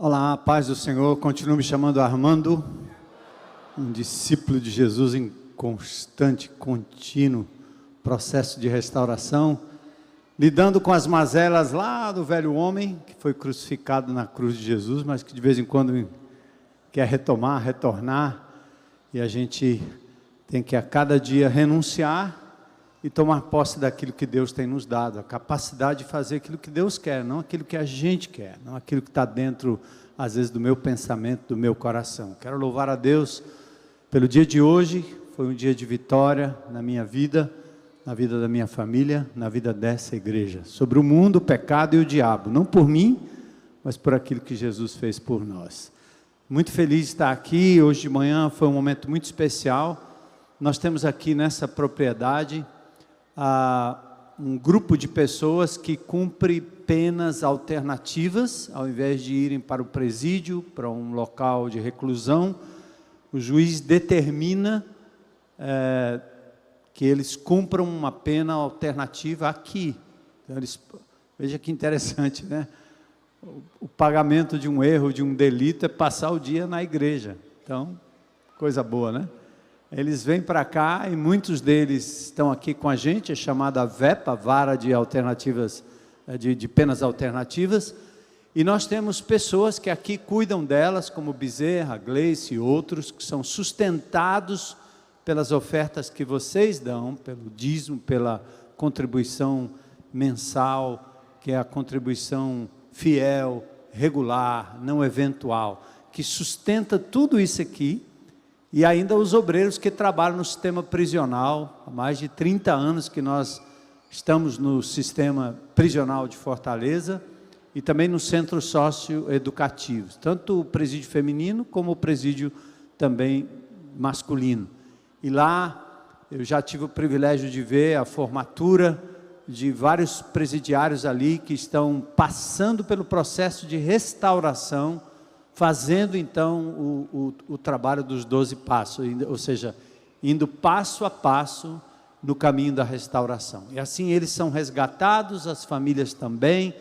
Olá, paz do Senhor. Continuo me chamando Armando, um discípulo de Jesus em constante, contínuo processo de restauração, lidando com as mazelas lá do velho homem, que foi crucificado na cruz de Jesus, mas que de vez em quando quer retornar, e a gente tem que a cada dia renunciar e tomar posse daquilo que Deus tem nos dado, a capacidade de fazer aquilo que Deus quer, não aquilo que a gente quer, não aquilo que está dentro, às vezes, do meu pensamento, do meu coração. Quero louvar a Deus pelo dia de hoje. Foi um dia de vitória na minha vida, na vida da minha família, na vida dessa igreja, sobre o mundo, o pecado e o diabo, não por mim, mas por aquilo que Jesus fez por nós. Muito feliz de estar aqui. Hoje de manhã foi um momento muito especial. Nós temos aqui nessa propriedade um grupo de pessoas que cumpre penas alternativas, ao invés de irem para o presídio, para um local de reclusão. O juiz determina que eles cumpram uma pena alternativa aqui. Então, veja que interessante, né? O pagamento de um erro, de um delito, é passar o dia na igreja. Então, coisa boa, né? Eles vêm para cá e muitos deles estão aqui com a gente, é chamada VEPA, Vara de Alternativas, de Penas Alternativas, e nós temos pessoas que aqui cuidam delas, como Bezerra, Gleice e outros, que são sustentados pelas ofertas que vocês dão, pelo dízimo, pela contribuição mensal, que é a contribuição fiel, regular, não eventual, que sustenta tudo isso aqui. E ainda os obreiros que trabalham no sistema prisional, há mais de 30 anos que nós estamos no sistema prisional de Fortaleza e também no centro socioeducativo, tanto o presídio feminino como o presídio também masculino. E lá eu já tive o privilégio de ver a formatura de vários presidiários ali que estão passando pelo processo de restauração, fazendo então o trabalho dos 12 passos, ou seja, indo passo a passo no caminho da restauração. E assim eles são resgatados, as famílias também.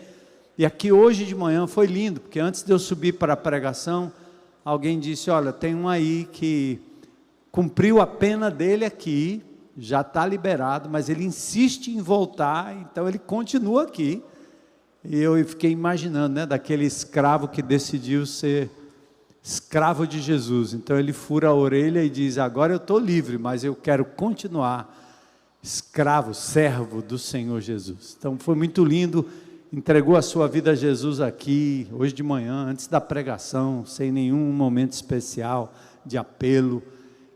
E aqui hoje de manhã foi lindo, porque antes de eu subir para a pregação, alguém disse: olha, tem um aí que cumpriu a pena dele aqui, já está liberado, mas ele insiste em voltar, então ele continua aqui. E eu fiquei imaginando, né, daquele escravo que decidiu ser escravo de Jesus. Então ele fura a orelha e diz: agora eu estou livre, mas eu quero continuar escravo, servo do Senhor Jesus. Então foi muito lindo, entregou a sua vida a Jesus aqui, hoje de manhã, antes da pregação, sem nenhum momento especial de apelo.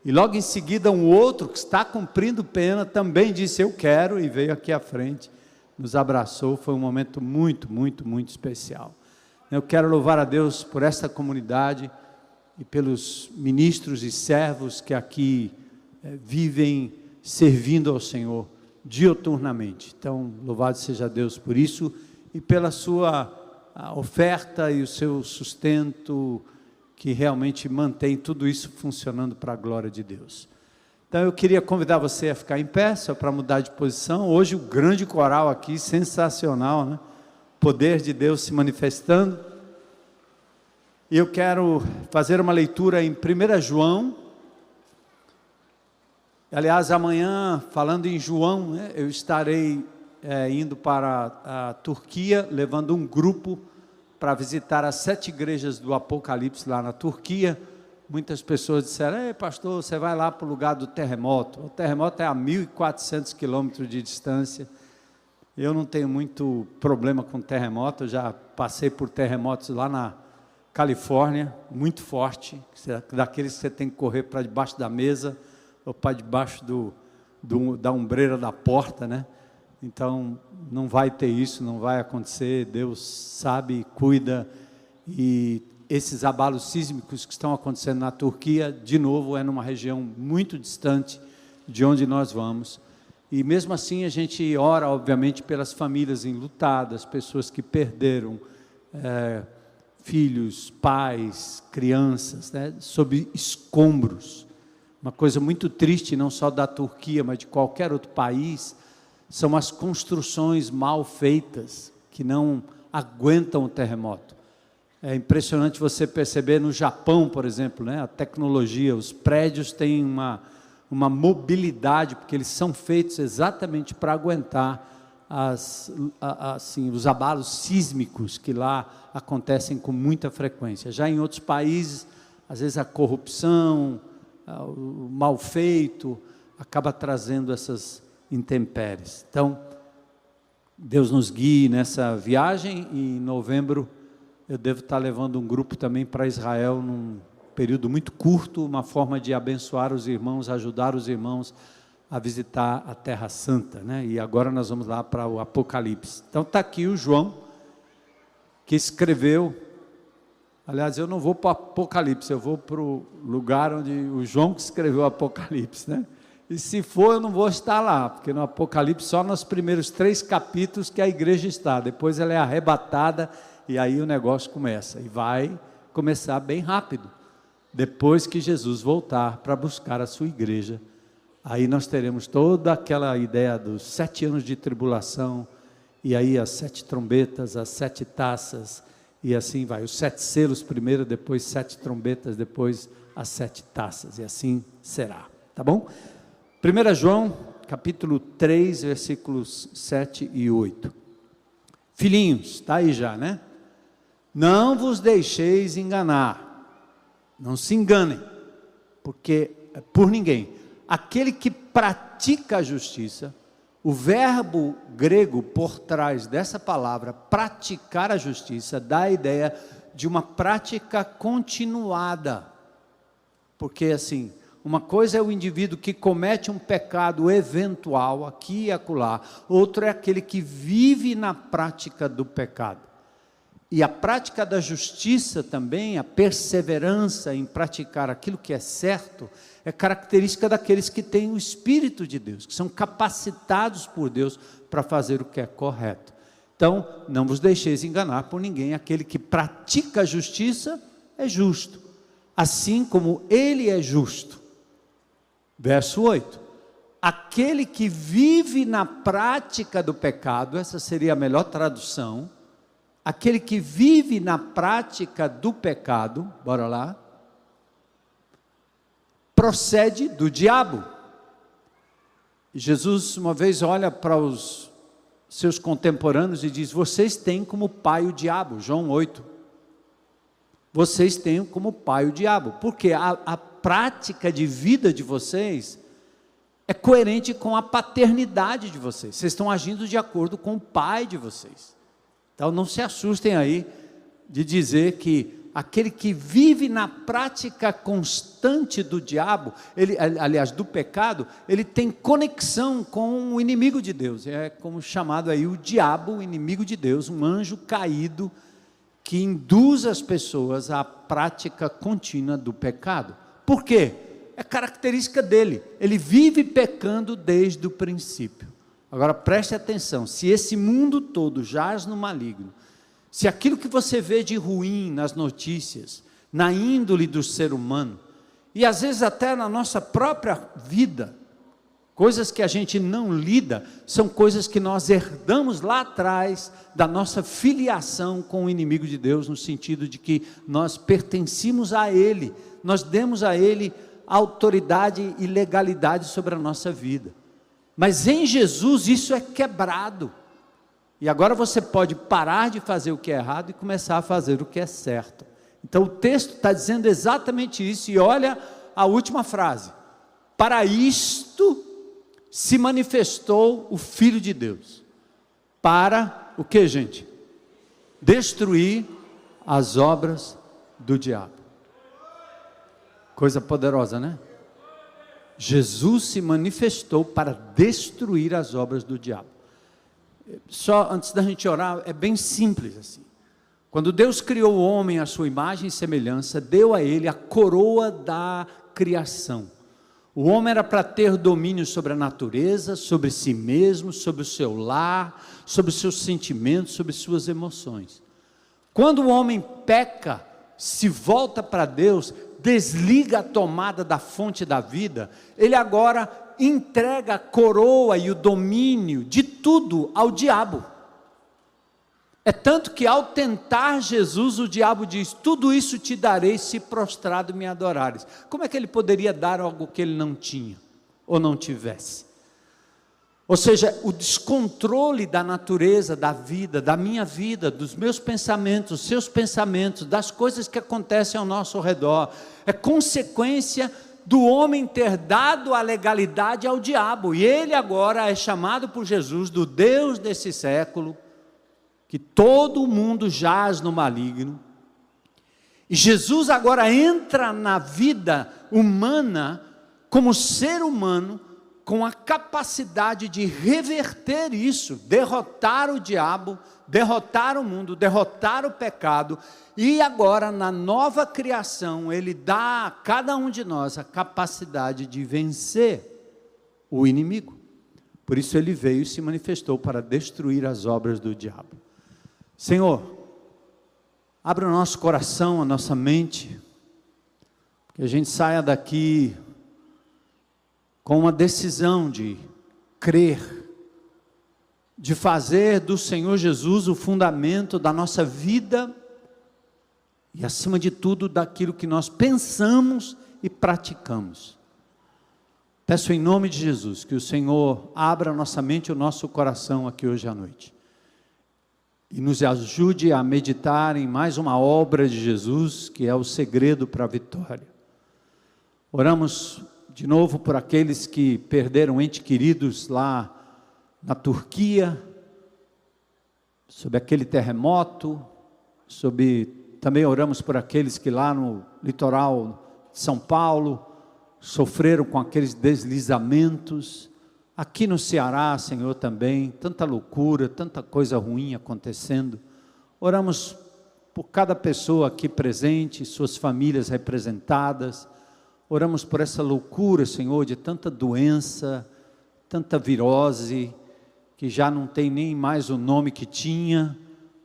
E logo em seguida um outro que está cumprindo pena também disse: eu quero, e veio aqui à frente, nos abraçou. Foi um momento muito, muito, muito especial. Eu quero louvar a Deus por esta comunidade e pelos ministros e servos que aqui vivem servindo ao Senhor diuturnamente. Então, louvado seja Deus por isso e pela sua oferta e o seu sustento, que realmente mantém tudo isso funcionando para a glória de Deus. Então eu queria convidar você a ficar em pé, só para mudar de posição. Hoje o grande coral aqui, sensacional, né? Poder de Deus se manifestando. E eu quero fazer uma leitura em 1 João. Aliás, amanhã, falando em João, né, eu estarei indo para a Turquia, levando um grupo para visitar as 7 igrejas do Apocalipse lá na Turquia. Muitas pessoas disseram: ei, pastor, você vai lá para o lugar do terremoto. O terremoto é a 1.400 quilômetros de distância. Eu não tenho muito problema com terremoto, eu já passei por terremotos lá na Califórnia, muito forte, daqueles que você tem que correr para debaixo da mesa, ou para debaixo da ombreira da porta, né? Então, não vai ter isso, não vai acontecer. Deus sabe, cuida. E esses abalos sísmicos que estão acontecendo na Turquia, de novo, é numa região muito distante de onde nós vamos. E mesmo assim a gente ora, obviamente, pelas famílias enlutadas, pessoas que perderam filhos, pais, crianças, né, sob escombros. Uma coisa muito triste, não só da Turquia, mas de qualquer outro país, são as construções mal feitas, que não aguentam o terremoto. É impressionante você perceber no Japão, por exemplo, né, a tecnologia, os prédios têm uma mobilidade, porque eles são feitos exatamente para aguentar os abalos sísmicos que lá acontecem com muita frequência. Já em outros países, às vezes a corrupção, o mal feito, acaba trazendo essas intempéries. Então, Deus nos guie nessa viagem, e em novembro eu devo estar levando um grupo também para Israel, num período muito curto, uma forma de abençoar os irmãos, ajudar os irmãos a visitar a Terra Santa, né? E agora nós vamos lá para o Apocalipse. Então está aqui o João, que escreveu, aliás, eu não vou para o Apocalipse, eu vou para o lugar onde o João que escreveu o Apocalipse, né? E se for, eu não vou estar lá, porque no Apocalipse só nos primeiros 3 capítulos que a igreja está, depois ela é arrebatada, e aí o negócio começa, e vai começar bem rápido, depois que Jesus voltar para buscar a sua igreja. Aí nós teremos toda aquela ideia dos 7 anos de tribulação, e aí as 7 trombetas, as 7 taças, e assim vai, os 7 selos primeiro, depois 7 trombetas, depois as 7 taças, e assim será, tá bom? 1 João, capítulo 3, versículos 7 e 8. Filhinhos, está aí já, né? Não vos deixeis enganar, não se enganem, porque por ninguém. Aquele que pratica a justiça, o verbo grego por trás dessa palavra, praticar a justiça, dá a ideia de uma prática continuada, porque assim, uma coisa é o indivíduo que comete um pecado eventual, aqui e acolá, outro é aquele que vive na prática do pecado. E a prática da justiça também, a perseverança em praticar aquilo que é certo, é característica daqueles que têm o Espírito de Deus, que são capacitados por Deus para fazer o que é correto. Então, não vos deixeis enganar por ninguém, aquele que pratica a justiça é justo, assim como ele é justo. Verso 8, aquele que vive na prática do pecado, essa seria a melhor tradução, aquele que vive na prática do pecado, bora lá, procede do diabo. Jesus uma vez olha para os seus contemporâneos e diz, vocês têm como pai o diabo, João 8, vocês têm como pai o diabo, porque a prática de vida de vocês é coerente com a paternidade de vocês, vocês estão agindo de acordo com o pai de vocês. Então não se assustem aí de dizer que aquele que vive na prática constante do diabo, aliás do pecado, ele tem conexão com o inimigo de Deus, é como chamado aí o diabo, o inimigo de Deus, um anjo caído que induz as pessoas à prática contínua do pecado. Por quê? É característica dele, ele vive pecando desde o princípio. Agora preste atenção, se esse mundo todo jaz no maligno, se aquilo que você vê de ruim nas notícias, na índole do ser humano, e às vezes até na nossa própria vida, coisas que a gente não lida, são coisas que nós herdamos lá atrás, da nossa filiação com o inimigo de Deus, no sentido de que nós pertencíamos a ele, nós demos a ele autoridade e legalidade sobre a nossa vida. Mas em Jesus isso é quebrado, e agora você pode parar de fazer o que é errado e começar a fazer o que é certo. Então o texto está dizendo exatamente isso, e olha a última frase, para isto se manifestou o Filho de Deus, para o que, gente? Destruir as obras do diabo. Coisa poderosa, né? Jesus se manifestou para destruir as obras do diabo. Só antes da gente orar, é bem simples assim. Quando Deus criou o homem à sua imagem e semelhança, deu a ele a coroa da criação. O homem era para ter domínio sobre a natureza, sobre si mesmo, sobre o seu lar, sobre os seus sentimentos, sobre suas emoções. Quando o homem peca, se volta para Deus, desliga a tomada da fonte da vida, ele agora entrega a coroa e o domínio de tudo ao diabo. É tanto que ao tentar Jesus, o diabo diz: tudo isso te darei se prostrado me adorares. Como é que ele poderia dar algo que ele não tinha, ou não tivesse? Ou seja, o descontrole da natureza, da vida, da minha vida, dos meus pensamentos, dos seus pensamentos, das coisas que acontecem ao nosso redor, é consequência do homem ter dado a legalidade ao diabo, e ele agora é chamado por Jesus do Deus desse século, que todo mundo jaz no maligno, e Jesus agora entra na vida humana, como ser humano, com a capacidade de reverter isso, derrotar o diabo, derrotar o mundo, derrotar o pecado, e agora na nova criação, ele dá a cada um de nós a capacidade de vencer o inimigo. Por isso ele veio e se manifestou para destruir as obras do diabo. Senhor, abra o nosso coração, a nossa mente, que a gente saia daqui com uma decisão de crer, de fazer do Senhor Jesus o fundamento da nossa vida, e acima de tudo, daquilo que nós pensamos e praticamos. Peço em nome de Jesus, que o Senhor abra a nossa mente e o nosso coração aqui hoje à noite, e nos ajude a meditar em mais uma obra de Jesus, que é o segredo para a vitória. Oramos de novo por aqueles que perderam entes queridos lá na Turquia, sobre aquele terremoto, também oramos por aqueles que lá no litoral de São Paulo sofreram com aqueles deslizamentos. Aqui no Ceará, Senhor, também, tanta loucura, tanta coisa ruim acontecendo. Oramos por cada pessoa aqui presente, suas famílias representadas. Oramos por essa loucura, Senhor, de tanta doença, tanta virose, que já não tem nem mais o nome que tinha,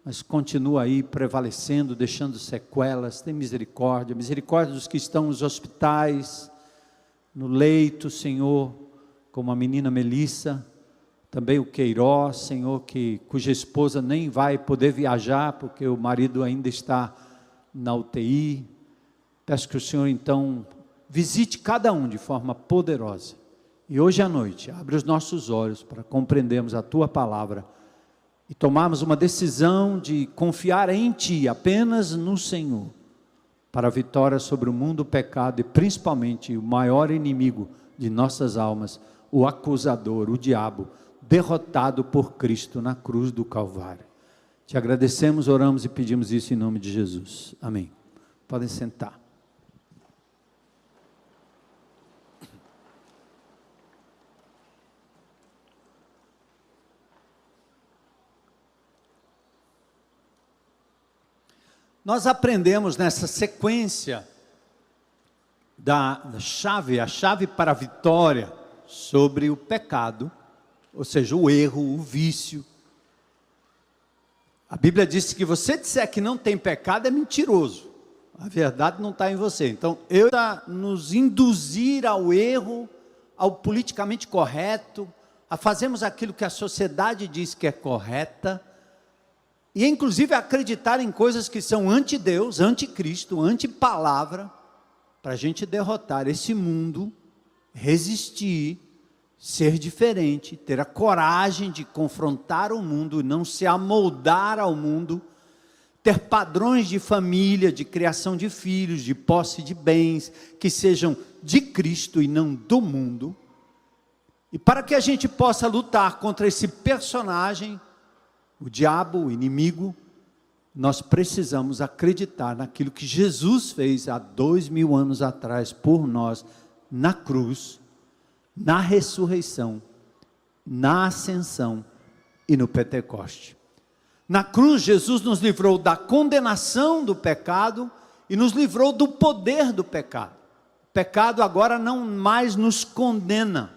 mas continua aí prevalecendo, deixando sequelas. Tem misericórdia, misericórdia dos que estão nos hospitais, no leito, Senhor, como a menina Melissa, também o Queiroz, Senhor, cuja esposa nem vai poder viajar, porque o marido ainda está na UTI. Peço que o Senhor então visite cada um de forma poderosa, e hoje à noite, abre os nossos olhos para compreendermos a Tua palavra, e tomarmos uma decisão de confiar em Ti, apenas no Senhor, para a vitória sobre o mundo, o pecado, e principalmente o maior inimigo de nossas almas, o acusador, o diabo, derrotado por Cristo na cruz do Calvário. Te agradecemos, oramos e pedimos isso em nome de Jesus, amém. Podem sentar. Nós aprendemos nessa sequência a chave para a vitória sobre o pecado, ou seja, o erro, o vício. A Bíblia diz que você disser que não tem pecado é mentiroso, a verdade não está em você. Então, nos induzir ao erro, ao politicamente correto, a fazermos aquilo que a sociedade diz que é correta, e inclusive acreditar em coisas que são anti-Deus, anti-Cristo, anti-palavra, para a gente derrotar esse mundo, resistir, ser diferente, ter a coragem de confrontar o mundo, não se amoldar ao mundo, ter padrões de família, de criação de filhos, de posse de bens, que sejam de Cristo e não do mundo. E para que a gente possa lutar contra esse personagem, o diabo, o inimigo, nós precisamos acreditar naquilo que Jesus fez há 2000 anos atrás por nós, na cruz, na ressurreição, na ascensão e no Pentecoste. Na cruz, Jesus nos livrou da condenação do pecado e nos livrou do poder do pecado. O pecado agora não mais nos condena.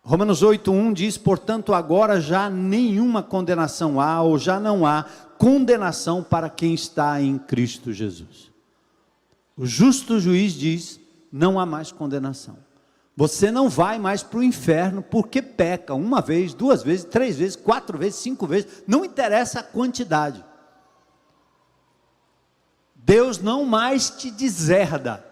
Romanos 8:1 diz: portanto agora já nenhuma condenação há, ou já não há condenação para quem está em Cristo Jesus. O justo juiz diz: não há mais condenação. Você não vai mais para o inferno porque peca 1 vez, 2 vezes, 3 vezes, 4 vezes, 5 vezes, não interessa a quantidade. Deus não mais te deserda.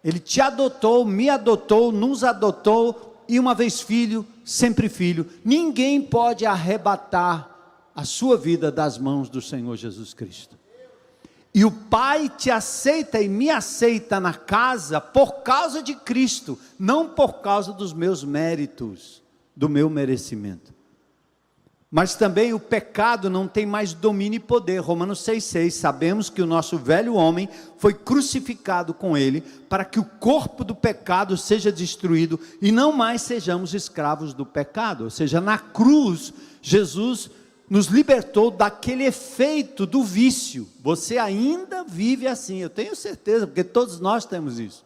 Ele te adotou, me adotou, nos adotou, e uma vez filho, sempre filho. Ninguém pode arrebatar a sua vida das mãos do Senhor Jesus Cristo. E o Pai te aceita e me aceita na casa por causa de Cristo, não por causa dos meus méritos, do meu merecimento. Mas também o pecado não tem mais domínio e poder. Romanos 6,6, sabemos que o nosso velho homem foi crucificado com ele, para que o corpo do pecado seja destruído, e não mais sejamos escravos do pecado. Ou seja, na cruz, Jesus nos libertou daquele efeito do vício. Você ainda vive assim, eu tenho certeza, porque todos nós temos isso.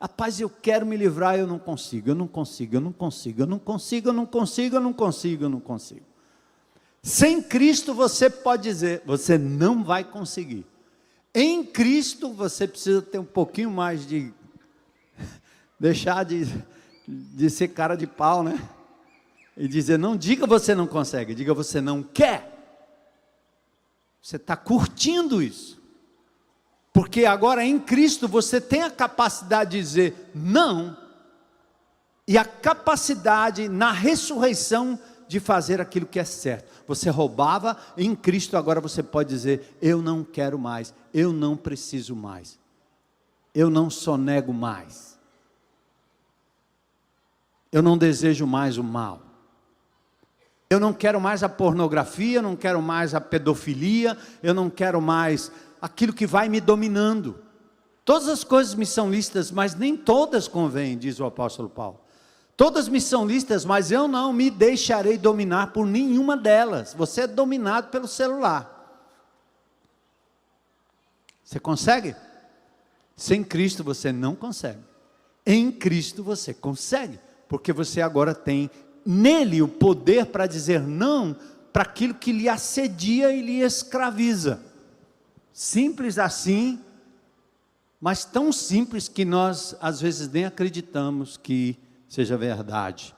Rapaz, eu quero me livrar, eu não consigo. Sem Cristo você pode dizer, você não vai conseguir. Em Cristo você precisa ter um pouquinho mais de, deixar de ser cara de pau, né? E dizer, não diga você não consegue, diga você não quer. Você está curtindo isso. Porque agora em Cristo você tem a capacidade de dizer não, e a capacidade na ressurreição de fazer aquilo que é certo. Você roubava, em Cristo agora você pode dizer, eu não quero mais, eu não preciso mais, eu não sonego mais, eu não desejo mais o mal. Eu não quero mais a pornografia, eu não quero mais a pedofilia, eu não quero mais aquilo que vai me dominando. Todas as coisas me são lícitas, mas nem todas convêm, diz o apóstolo Paulo. Todas me são lícitas, mas eu não me deixarei dominar por nenhuma delas. Você é dominado pelo celular. Você consegue? Sem Cristo você não consegue. Em Cristo você consegue, porque você agora tem nele o poder para dizer não para aquilo que lhe assedia e lhe escraviza. Simples assim, mas tão simples que nós às vezes nem acreditamos que seja verdade.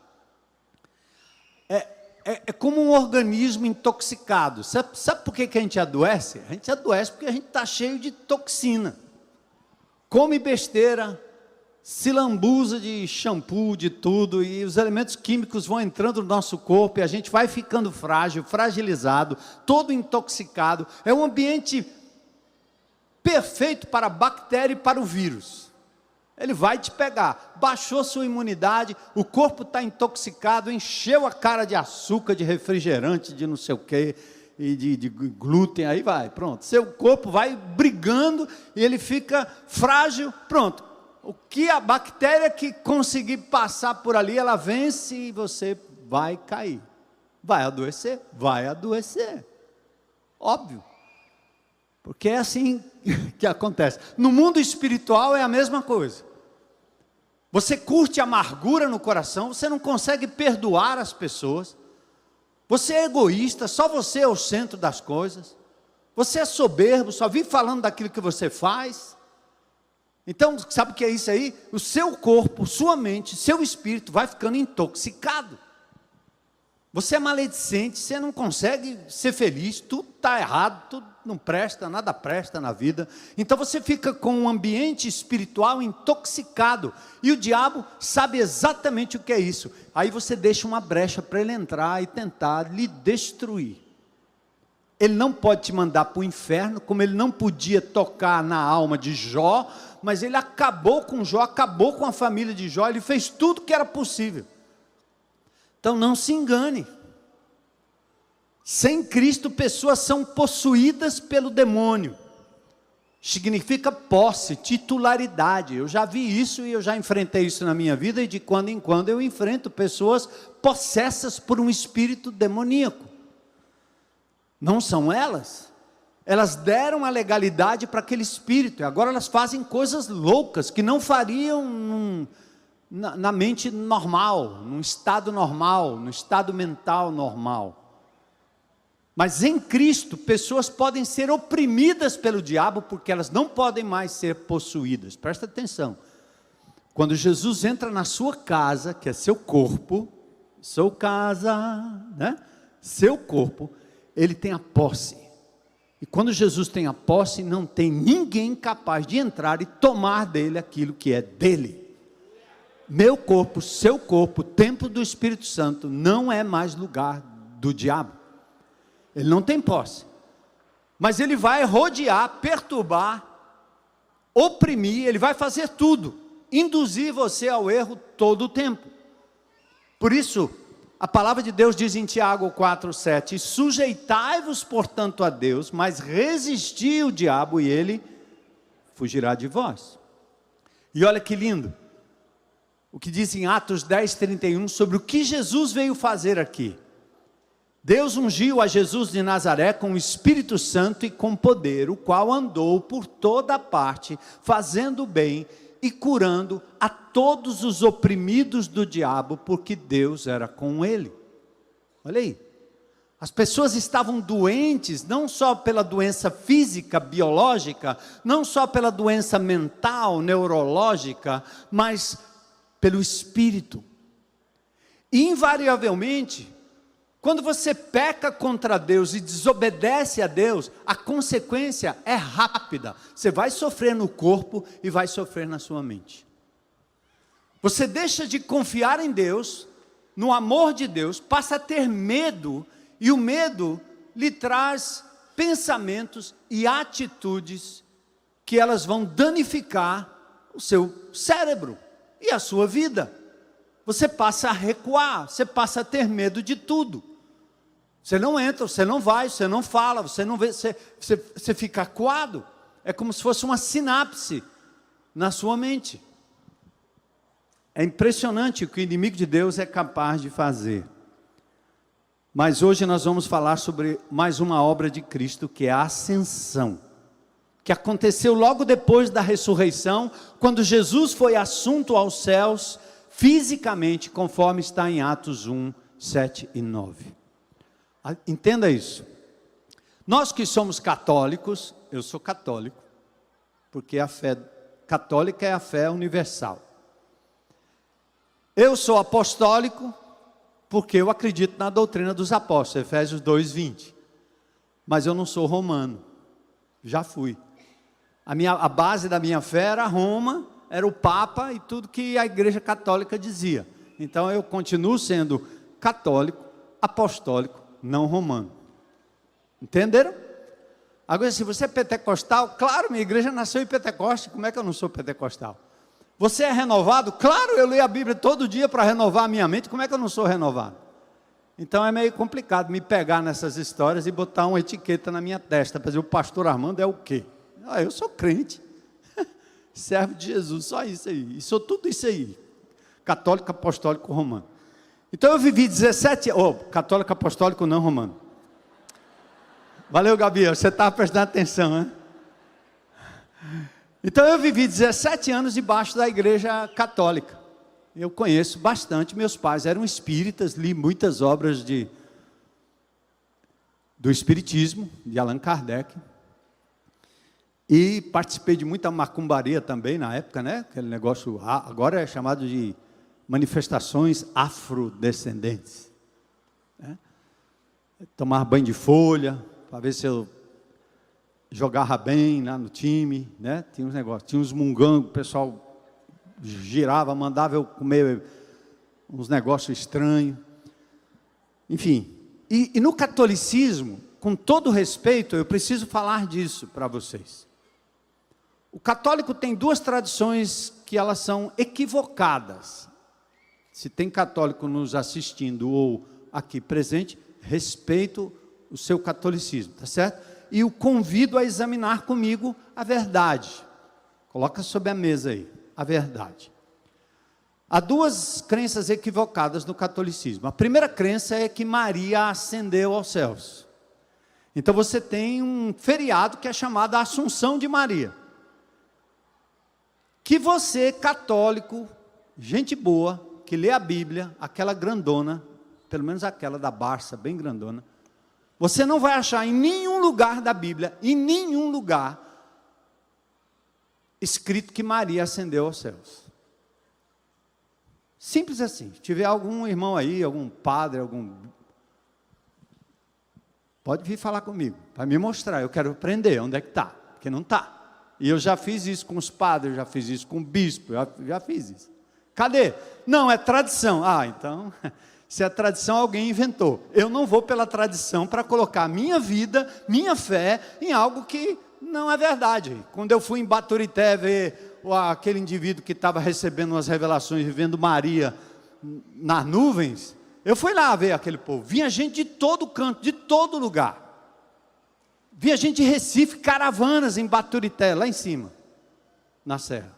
É como um organismo intoxicado. Sabe por que a gente adoece? A gente adoece porque a gente está cheio de toxina. Come besteira, se lambuza de shampoo, de tudo, e os elementos químicos vão entrando no nosso corpo, e a gente vai ficando frágil, fragilizado, todo intoxicado. É um ambiente perfeito para a bactéria e para o vírus. Ele vai te pegar, baixou sua imunidade, o corpo está intoxicado, encheu a cara de açúcar, de refrigerante, de não sei o quê, e de glúten, aí vai, pronto. Seu corpo vai brigando, e ele fica frágil, pronto. O que a bactéria que conseguir passar por ali, ela vence e você vai cair. Vai adoecer? Vai adoecer. Óbvio. Porque é assim que acontece. No mundo espiritual é a mesma coisa. Você curte amargura no coração, você não consegue perdoar as pessoas. Você é egoísta, só você é o centro das coisas. Você é soberbo, só vive falando daquilo que você faz. Então, sabe o que é isso aí? O seu corpo, sua mente, seu espírito vai ficando intoxicado. Você é maledicente, você não consegue ser feliz, tudo está errado, tudo não presta, nada presta na vida. Então você fica com um ambiente espiritual intoxicado, e o diabo sabe exatamente o que é isso. Aí você deixa uma brecha para ele entrar e tentar lhe destruir. Ele não pode te mandar para o inferno, como ele não podia tocar na alma de Jó, mas ele acabou com Jó, acabou com a família de Jó, ele fez tudo que era possível. Então não se engane. Sem Cristo, pessoas são possuídas pelo demônio. Significa posse, titularidade. Eu já vi isso e eu já enfrentei isso na minha vida, e de quando em quando eu enfrento pessoas possessas por um espírito demoníaco. Não são elas? Elas deram a legalidade para aquele espírito, e agora elas fazem coisas loucas, que não fariam na mente normal, num estado normal, no estado mental normal. Mas em Cristo, pessoas podem ser oprimidas pelo diabo, porque elas não podem mais ser possuídas. Presta atenção. Quando Jesus entra na sua casa, que é seu corpo, sua casa, né? Seu corpo, ele tem a posse. E quando Jesus tem a posse, não tem ninguém capaz de entrar e tomar dele aquilo que é dele. Meu corpo, seu corpo, templo do Espírito Santo, não é mais lugar do diabo. Ele não tem posse. Mas ele vai rodear, perturbar, oprimir, ele vai fazer tudo, induzir você ao erro todo o tempo. Por isso, a palavra de Deus diz em Tiago 4,7: sujeitai-vos, portanto, a Deus, mas resisti o diabo e ele fugirá de vós. E olha que lindo, o que diz em Atos 10,31 sobre o que Jesus veio fazer aqui. Deus ungiu a Jesus de Nazaré com o Espírito Santo e com poder, o qual andou por toda parte, fazendo bem e curando a todos os oprimidos do diabo, porque Deus era com ele. Olha aí, as pessoas estavam doentes, não só pela doença física, biológica, não só pela doença mental, neurológica, mas pelo Espírito. E invariavelmente, quando você peca contra Deus e desobedece a Deus, a consequência é rápida. Você vai sofrer no corpo e vai sofrer na sua mente. Você deixa de confiar em Deus, no amor de Deus, passa a ter medo, e o medo lhe traz pensamentos e atitudes que elas vão danificar o seu cérebro e a sua vida. Você passa a recuar, você passa a ter medo de tudo. Você não entra, você não vai, você não fala, você não vê, você fica acuado. É como se fosse uma sinapse na sua mente. É impressionante o que o inimigo de Deus é capaz de fazer. Mas hoje nós vamos falar sobre mais uma obra de Cristo, que é a ascensão, que aconteceu logo depois da ressurreição, quando Jesus foi assunto aos céus, fisicamente, conforme está em Atos 1, 7 e 9. Entenda isso. Nós que somos católicos, eu sou católico, porque a fé católica é a fé universal. Eu sou apostólico, porque eu acredito na doutrina dos apóstolos, Efésios 2:20. Mas eu não sou romano, já fui. A base da minha fé era Roma, era o Papa e tudo que a Igreja Católica dizia. Então eu continuo sendo católico, apostólico, não romano. Entenderam? Agora, se você é pentecostal, claro, minha igreja nasceu em Pentecoste, como é que eu não sou pentecostal? Você é renovado? Claro, eu leio a Bíblia todo dia para renovar a minha mente, como é que eu não sou renovado? Então é meio complicado me pegar nessas histórias e botar uma etiqueta na minha testa, para dizer, o pastor Armando é o quê? Eu sou crente, servo de Jesus, só isso aí, e sou tudo isso aí, católico, apostólico, romano. Então eu vivi 17 anos, católico, apostólico, não romano. Valeu, Gabi, você estava prestando atenção, né? Então eu vivi 17 anos debaixo da igreja católica. Eu conheço bastante, meus pais eram espíritas, li muitas obras do espiritismo, de Allan Kardec. E participei de muita macumbaria também na época, né? Aquele negócio, agora é chamado de manifestações afrodescendentes, né? Tomar banho de folha, para ver se eu jogava bem lá no time, né? Tinha uns negócios, tinha uns mungangos, o pessoal girava, mandava eu comer uns negócios estranhos, enfim. E no catolicismo, com todo respeito, eu preciso falar disso para vocês. O católico tem duas tradições que elas são equivocadas. Se tem católico nos assistindo ou aqui presente, respeito o seu catolicismo, tá certo? E o convido a examinar comigo a verdade. Coloca sobre a mesa aí, a verdade. Há duas crenças equivocadas no catolicismo. A primeira crença é que Maria ascendeu aos céus. Então você tem um feriado que é chamado a Assunção de Maria. Que você, católico, gente boa, que lê a Bíblia, aquela grandona, pelo menos aquela da Barça, bem grandona, você não vai achar em nenhum lugar da Bíblia, em nenhum lugar, escrito que Maria ascendeu aos céus. Simples assim. Se tiver algum irmão aí, algum padre, pode vir falar comigo, para me mostrar. Eu quero aprender onde é que está, porque não está. E eu já fiz isso com os padres, já fiz isso com o bispo, já fiz isso. Cadê? Não, é tradição. Ah, então, se é tradição, alguém inventou. Eu não vou pela tradição para colocar minha vida, minha fé, em algo que não é verdade. Quando eu fui em Baturité ver aquele indivíduo que estava recebendo umas revelações, vendo Maria nas nuvens, eu fui lá ver aquele povo. Vinha gente de todo canto, de todo lugar. Vinha gente de Recife, caravanas em Baturité, lá em cima, na serra.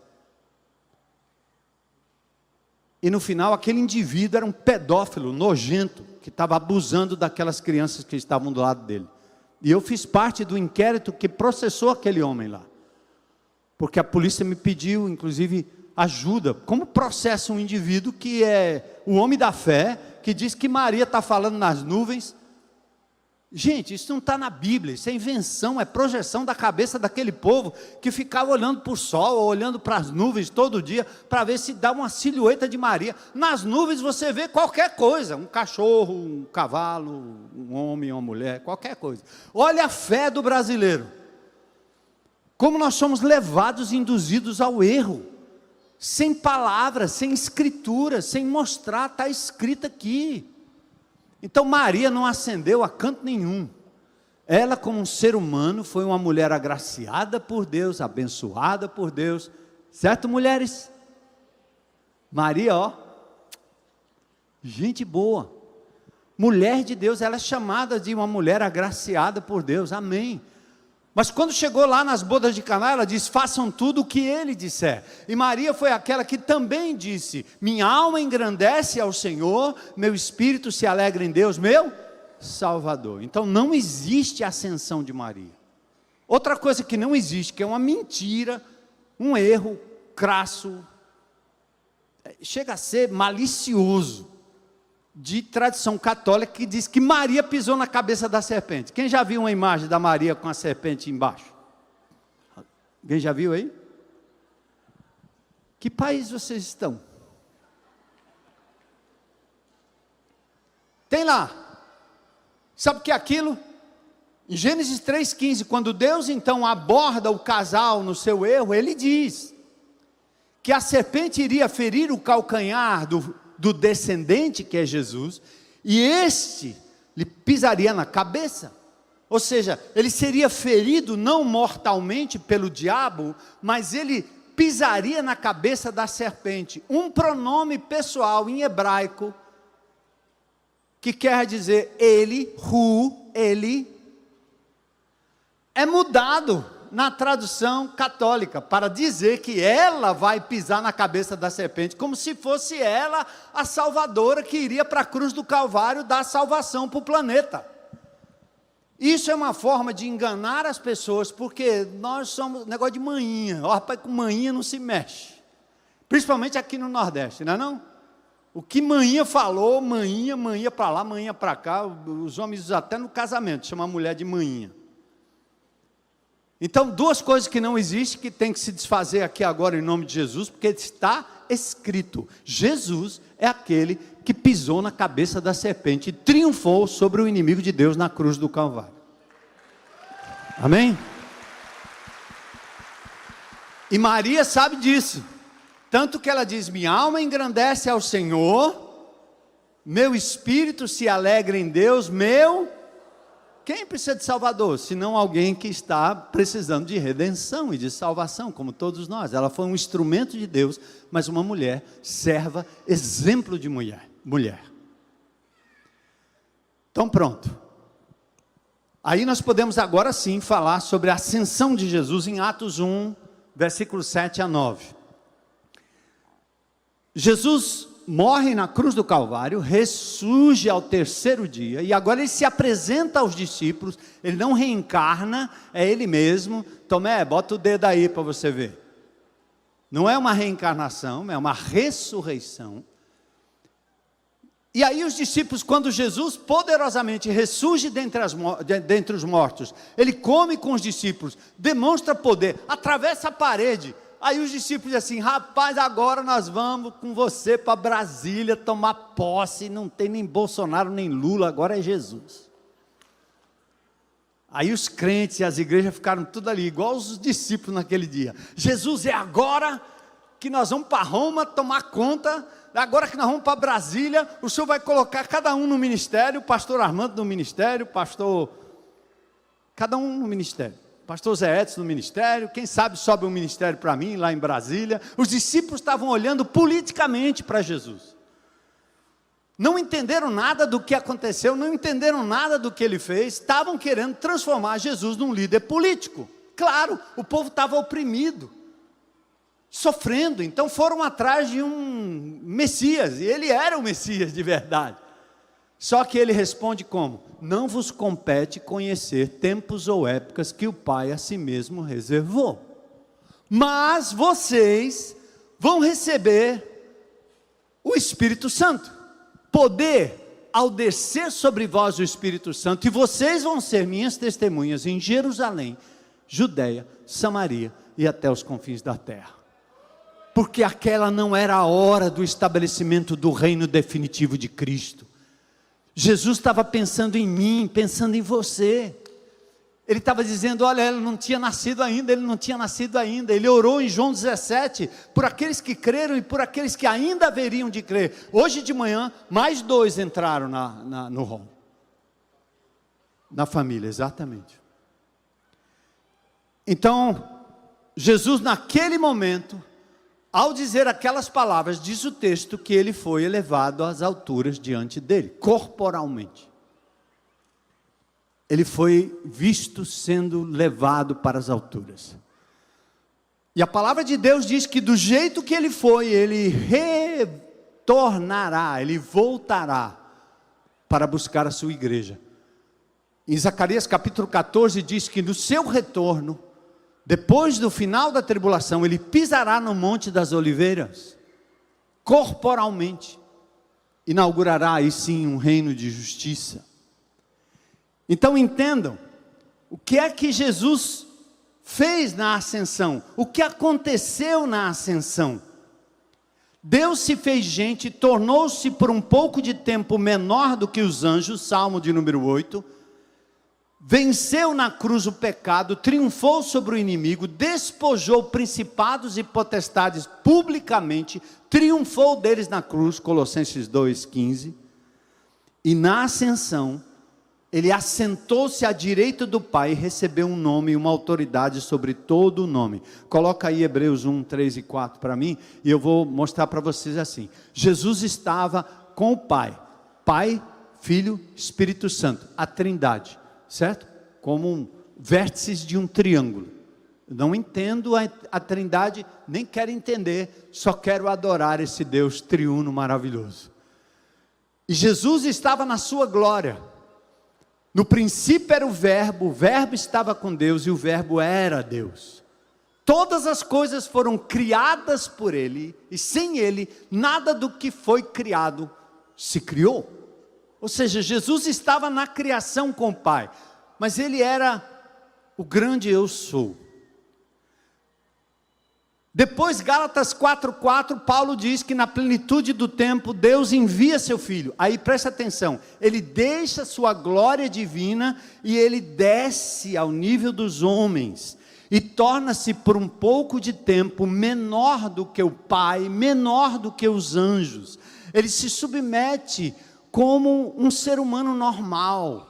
E no final, aquele indivíduo era um pedófilo, nojento, que estava abusando daquelas crianças que estavam do lado dele. E eu fiz parte do inquérito que processou aquele homem lá. Porque a polícia me pediu, inclusive, ajuda. Como processa um indivíduo que é o homem da fé, que diz que Maria está falando nas nuvens? Gente, isso não está na Bíblia, isso é invenção, é projeção da cabeça daquele povo que ficava olhando para o sol, olhando para as nuvens todo dia, para ver se dá uma silhueta de Maria. Nas nuvens você vê qualquer coisa, um cachorro, um cavalo, um homem, uma mulher, qualquer coisa. Olha a fé do brasileiro, como nós somos levados e induzidos ao erro, sem palavras, sem escritura, sem mostrar, está escrito aqui. Então Maria não ascendeu a canto nenhum. Ela, como um ser humano, foi uma mulher agraciada por Deus, abençoada por Deus. Certo, mulheres? Maria, ó, gente boa. Mulher de Deus, ela é chamada de uma mulher agraciada por Deus. Amém. Mas quando chegou lá nas bodas de Caná, ela diz: façam tudo o que ele disser. E Maria foi aquela que também disse: minha alma engrandece ao Senhor, meu espírito se alegra em Deus, meu Salvador. Então não existe ascensão de Maria. Outra coisa que não existe, que é uma mentira, um erro crasso, chega a ser malicioso, de tradição católica, que diz que Maria pisou na cabeça da serpente. Quem já viu uma imagem da Maria com a serpente embaixo? Alguém já viu aí? Que país vocês estão? Tem lá. Sabe o que é aquilo? Em Gênesis 3,15, quando Deus então aborda o casal no seu erro, ele diz que a serpente iria ferir o calcanhar do descendente, que é Jesus, e este lhe pisaria na cabeça. Ou seja, ele seria ferido não mortalmente pelo diabo, mas ele pisaria na cabeça da serpente. Um pronome pessoal em hebraico, que quer dizer ele, ele, é mudado na tradução católica, para dizer que ela vai pisar na cabeça da serpente, como se fosse ela a salvadora que iria para a cruz do Calvário dar salvação para o planeta. Isso é uma forma de enganar as pessoas, porque nós somos negócio de manhinha. Ó, rapaz, com manhinha não se mexe, principalmente aqui no Nordeste, não é não? O que manhinha falou, manhinha para lá, manhinha para cá, os homens usam até no casamento, chama a mulher de manhinha. Então, duas coisas que não existem, que tem que se desfazer aqui agora em nome de Jesus, porque está escrito: Jesus é aquele que pisou na cabeça da serpente e triunfou sobre o inimigo de Deus na cruz do Calvário. Amém? E Maria sabe disso, tanto que ela diz: minha alma engrandece ao Senhor, meu espírito se alegra em Deus, Quem precisa de Salvador? Senão alguém que está precisando de redenção e de salvação, como todos nós. Ela foi um instrumento de Deus, mas uma mulher, serva, exemplo de mulher. Então pronto. Aí nós podemos agora sim falar sobre a ascensão de Jesus em Atos 1, versículos 7 a 9. Jesus morre na cruz do Calvário, ressurge ao terceiro dia, e agora ele se apresenta aos discípulos. Ele não reencarna, é ele mesmo. Tomé, bota o dedo aí para você ver. Não é uma reencarnação, é uma ressurreição. E aí os discípulos, quando Jesus poderosamente ressurge dentre os mortos, ele come com os discípulos, demonstra poder, atravessa a parede, Aí os discípulos dizem assim: rapaz, agora nós vamos com você para Brasília tomar posse, não tem nem Bolsonaro nem Lula, agora é Jesus. Aí os crentes e as igrejas ficaram tudo ali, igual os discípulos naquele dia. Jesus, é agora que nós vamos para Roma tomar conta, agora que nós vamos para Brasília, o senhor vai colocar cada um no ministério, o pastor Armando no ministério, cada um no ministério. Pastor Zé Edson no ministério, quem sabe sobe um ministério para mim, lá em Brasília. Os discípulos estavam olhando politicamente para Jesus. Não entenderam nada do que aconteceu, não entenderam nada do que ele fez, estavam querendo transformar Jesus num líder político. Claro, o povo estava oprimido, sofrendo, então foram atrás de um Messias, e ele era o Messias de verdade. Só que ele responde como? Não vos compete conhecer tempos ou épocas que o Pai a si mesmo reservou. Mas vocês vão receber o Espírito Santo. Poder ao descer sobre vós o Espírito Santo, e vocês vão ser minhas testemunhas em Jerusalém, Judeia, Samaria e até os confins da terra. Porque aquela não era a hora do estabelecimento do reino definitivo de Cristo. Jesus estava pensando em mim, pensando em você. Ele estava dizendo: olha, ele não tinha nascido ainda, ele não tinha nascido ainda. Ele orou em João 17, por aqueles que creram e por aqueles que ainda haveriam de crer. Hoje de manhã, mais 2 entraram no hall. Na família, exatamente. Então, Jesus naquele momento, ao dizer aquelas palavras, diz o texto que ele foi elevado às alturas diante dele, corporalmente. Ele foi visto sendo levado para as alturas. E a palavra de Deus diz que do jeito que ele foi, ele retornará, ele voltará para buscar a sua igreja. Em Zacarias capítulo 14 diz que no seu retorno, depois do final da tribulação, ele pisará no Monte das Oliveiras, corporalmente, inaugurará aí sim um reino de justiça. Então entendam, o que é que Jesus fez na ascensão? O que aconteceu na ascensão? Deus se fez gente, tornou-se por um pouco de tempo menor do que os anjos, Salmo de número 8, venceu na cruz o pecado, triunfou sobre o inimigo, despojou principados e potestades publicamente, triunfou deles na cruz, Colossenses 2,15, e na ascensão, ele assentou-se à direita do Pai e recebeu um nome e uma autoridade sobre todo o nome. Coloca aí Hebreus 1, 3 e 4 para mim, e eu vou mostrar para vocês assim. Jesus estava com o Pai, Pai, Filho, Espírito Santo, a Trindade, certo? Como vértices de um triângulo. Eu não entendo a Trindade, nem quero entender, só quero adorar esse Deus triuno maravilhoso. E Jesus estava na sua glória. No princípio era o Verbo estava com Deus e o Verbo era Deus. Todas as coisas foram criadas por Ele, e sem Ele, nada do que foi criado se criou. Ou seja, Jesus estava na criação com o Pai, mas Ele era o grande eu sou. Depois, Gálatas 4,4, Paulo diz que na plenitude do tempo, Deus envia seu Filho. Aí presta atenção, Ele deixa sua glória divina e Ele desce ao nível dos homens. E torna-se por um pouco de tempo menor do que o Pai, menor do que os anjos. Ele se submete como um ser humano normal.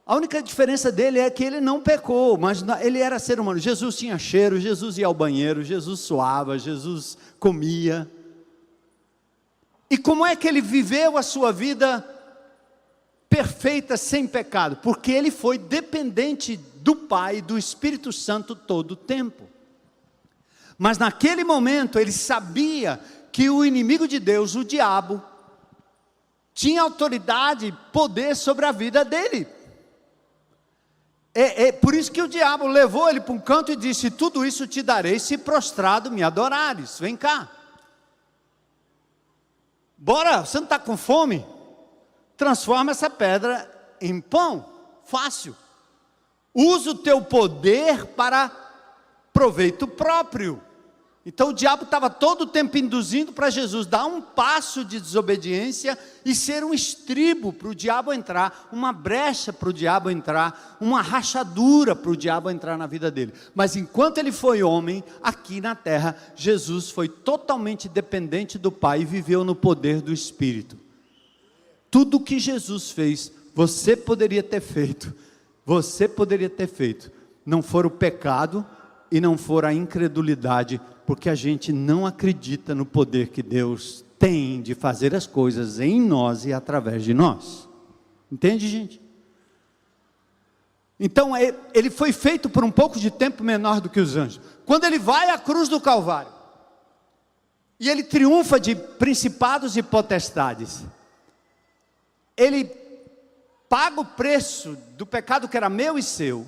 A única diferença dele é que ele não pecou, mas ele era ser humano. Jesus tinha cheiro, Jesus ia ao banheiro, Jesus suava, Jesus comia. E como é que ele viveu a sua vida perfeita, sem pecado? Porque ele foi dependente do Pai e do Espírito Santo todo o tempo. Mas naquele momento ele sabia que o inimigo de Deus, o diabo, tinha autoridade, poder sobre a vida dele. Por isso que o diabo levou ele para um canto e disse: tudo isso te darei se prostrado me adorares. Vem cá. Bora, você não está com fome? Transforma essa pedra em pão. Fácil. Usa o teu poder para proveito próprio. Então o diabo estava todo o tempo induzindo para Jesus dar um passo de desobediência e ser um estribo para o diabo entrar, uma brecha para o diabo entrar, uma rachadura para o diabo entrar na vida dele. Mas enquanto ele foi homem, aqui na terra, Jesus foi totalmente dependente do Pai e viveu no poder do Espírito. Tudo que Jesus fez, você poderia ter feito, não for o pecado e não for a incredulidade, porque a gente não acredita no poder que Deus tem de fazer as coisas em nós e através de nós. Entende, gente? Então, ele foi feito por um pouco de tempo menor do que os anjos. Quando ele vai à cruz do Calvário, e ele triunfa de principados e potestades, ele paga o preço do pecado que era meu e seu.